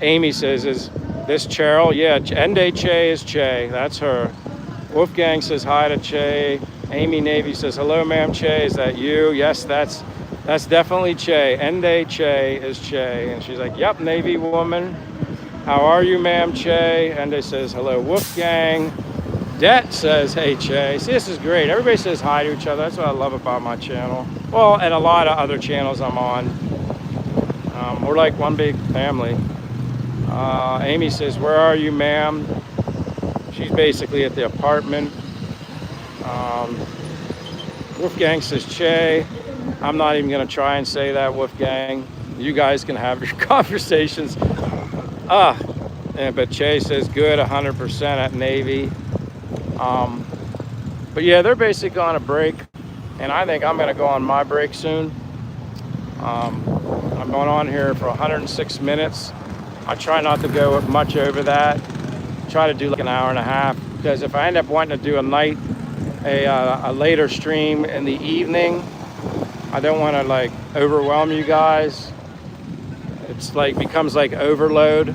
Amy says, is this Cheryl? Yeah, Ende Che is Che. That's her. Wolfgang says hi to Che. Amy Navy says, hello, ma'am Che. Is that you? Yes, that's definitely Che. Ende Che is Che. And she's like, yep, Navy woman. How are you, ma'am Che? Ende says, hello, Wolfgang. Det says, hey, Che. See, this is great. Everybody says hi to each other. That's what I love about my channel. Well, and a lot of other channels I'm on. We're like one big family. Amy says, where are you, ma'am? She's basically at the apartment. Wolfgang says, Che. I'm not even going to try and say that, Wolfgang. You guys can have your conversations. But Che says, good, 100% at Navy. But yeah, they're basically on a break. And I think I'm going to go on my break soon. I'm going on here for 106 minutes. I try not to go much over that. Try to do like an hour and a half, because if I end up wanting to do a later stream in the evening, I don't want to like overwhelm you guys. It's like becomes like overload.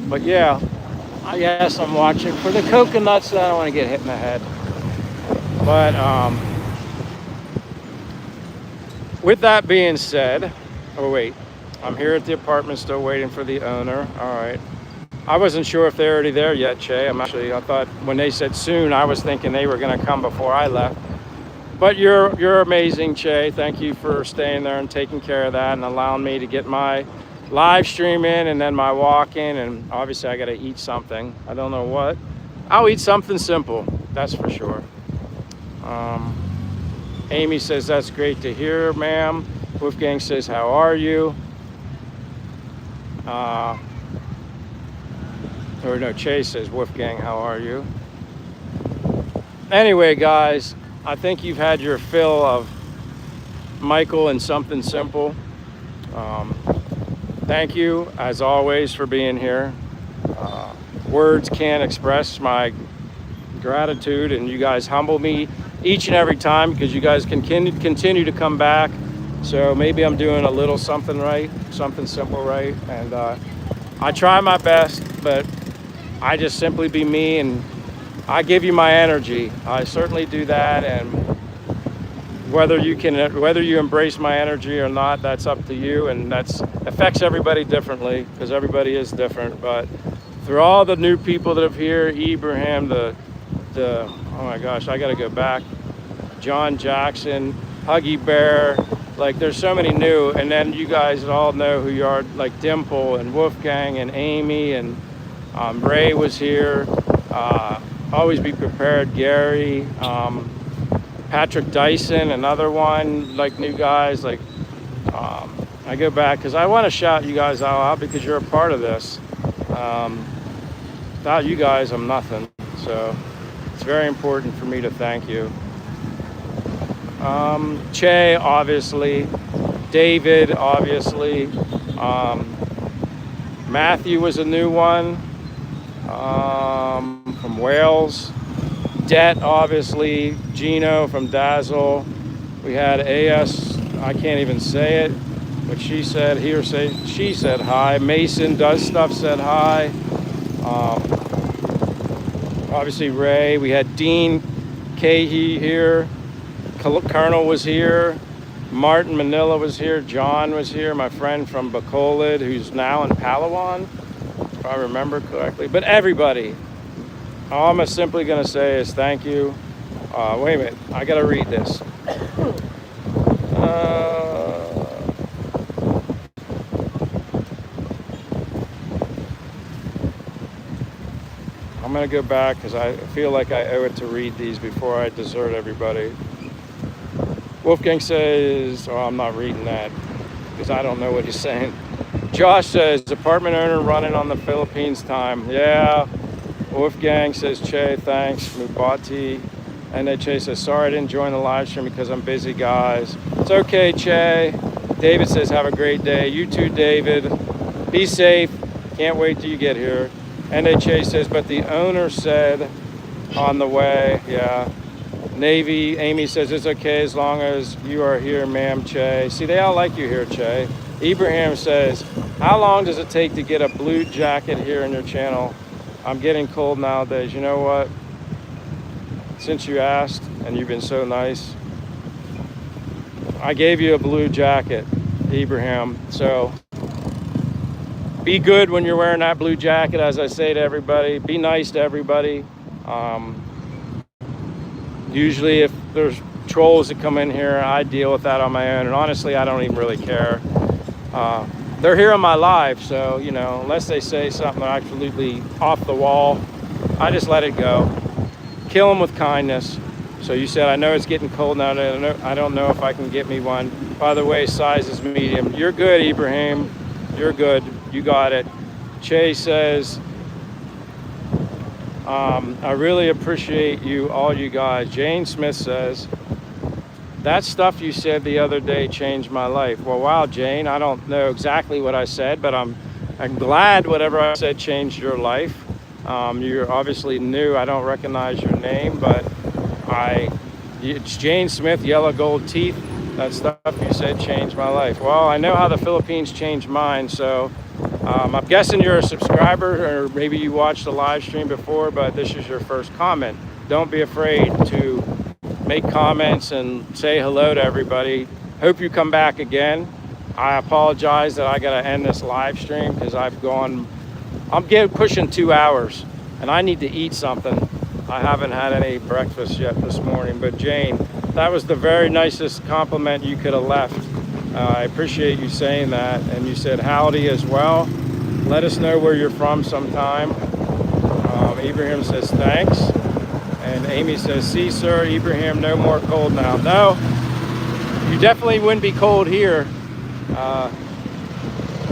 But yeah, I guess I'm watching for the coconuts that I don't want to get hit in the head. But with that being said, oh wait, I'm here at the apartment still waiting for the owner. All right. I wasn't sure if they're already there yet, Che. I thought when they said soon, I was thinking they were going to come before I left. But you're amazing, Che. Thank you for staying there and taking care of that and allowing me to get my live stream in and then my walk in. And obviously I got to eat something. I don't know what. I'll eat something simple. That's for sure. Amy says, that's great to hear, ma'am. Wolfgang says, how are you? Or no, Chase says, Wolfgang, how are you? Anyway, guys, I think you've had your fill of Michael and Something Simple. Thank you, as always, for being here. Words can't express my gratitude, and you guys humble me each and every time, because you guys can continue to come back. So maybe I'm doing a little something right, something simple right. And I try my best, but I just simply be me, and I give you my energy. I certainly do that, and whether you embrace my energy or not, that's up to you, and that's affects everybody differently, because everybody is different. But through all the new people that have here, Ibrahim, oh my gosh, I got to go back. John Jackson, Huggy Bear, like there's so many new, and then you guys all know who you are, like Dimple and Wolfgang and Amy and Ray was here. Always be prepared, Gary, Patrick Dyson, another one, like new guys. Like I go back because I want to shout you guys all out because you're a part of this. Without you guys, I'm nothing. So it's very important for me to thank you. Che, obviously. David, obviously. Matthew was a new one. From Wales. Det, obviously. Gino from Dazzle. We had AS, I can't even say it, but she said she said hi. Mason Does Stuff said hi. Obviously Ray. We had Dean Cahey here. Colonel was here. Martin Manila was here. John was here. My friend from Bacolod, who's now in Palawan, if I remember correctly. But everybody, all I'm simply going to say is thank you. Wait a minute. I got to read this. I'm going to go back because I feel like I owe it to read these before I desert everybody. Wolfgang says, oh, I'm not reading that because I don't know what he's saying. Josh says, apartment owner running on the Philippines time. Yeah, Wolfgang says, Che, thanks. Mubati. And then Che says, sorry I didn't join the live stream because I'm busy, guys. It's okay, Che. David says, have a great day. You too, David. Be safe. Can't wait till you get here. And then Che says, but the owner said on the way, yeah. Navy, Amy says, it's okay as long as you are here, ma'am, Che. See, they all like you here, Che. Ibrahim says, how long does it take to get a blue jacket here in your channel? I'm getting cold nowadays. You know what? Since you asked and you've been so nice, I gave you a blue jacket, Ibrahim. So be good when you're wearing that blue jacket, as I say to everybody. Be nice to everybody. Usually if there's trolls that come in here, I deal with that on my own. And honestly, I don't even really care. They're here on my live, so, you know, unless they say something absolutely off the wall, I just let it go. Kill them with kindness. So you said, I know it's getting cold now. I don't know if I can get me one. By the way, size is medium. You're good, Ibrahim. You're good. You got it. Che says, I really appreciate you, all you guys. Jane Smith says, that stuff you said the other day changed my life. Well, wow, Jane, I don't know exactly what I said, but I'm glad whatever I said changed your life. You're obviously new. I don't recognize your name, but it's Jane Smith, yellow gold teeth. That stuff you said changed my life. Well, I know how the Philippines changed mine, so I'm guessing you're a subscriber, or maybe you watched the live stream before, but this is your first comment. Don't be afraid to make comments and say hello to everybody. Hope you come back again. I apologize that I gotta end this live stream because I'm pushing 2 hours and I need to eat something. I haven't had any breakfast yet this morning, but Jane, that was the very nicest compliment you could have left. I appreciate you saying that. And you said howdy as well. Let us know where you're from sometime. Ibrahim says thanks. And Amy says, see, sir, Ibrahim, no more cold now. No, you definitely wouldn't be cold here.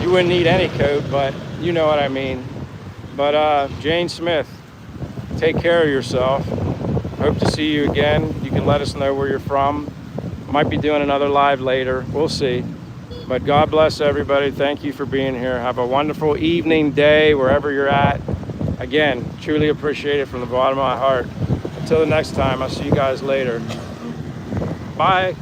You wouldn't need any coat, but you know what I mean. But Jane Smith, take care of yourself. Hope to see you again. You can let us know where you're from. Might be doing another live later. We'll see. But God bless everybody. Thank you for being here. Have a wonderful evening, day, wherever you're at. Again, truly appreciate it from the bottom of my heart. Until the next time, I'll see you guys later. Bye.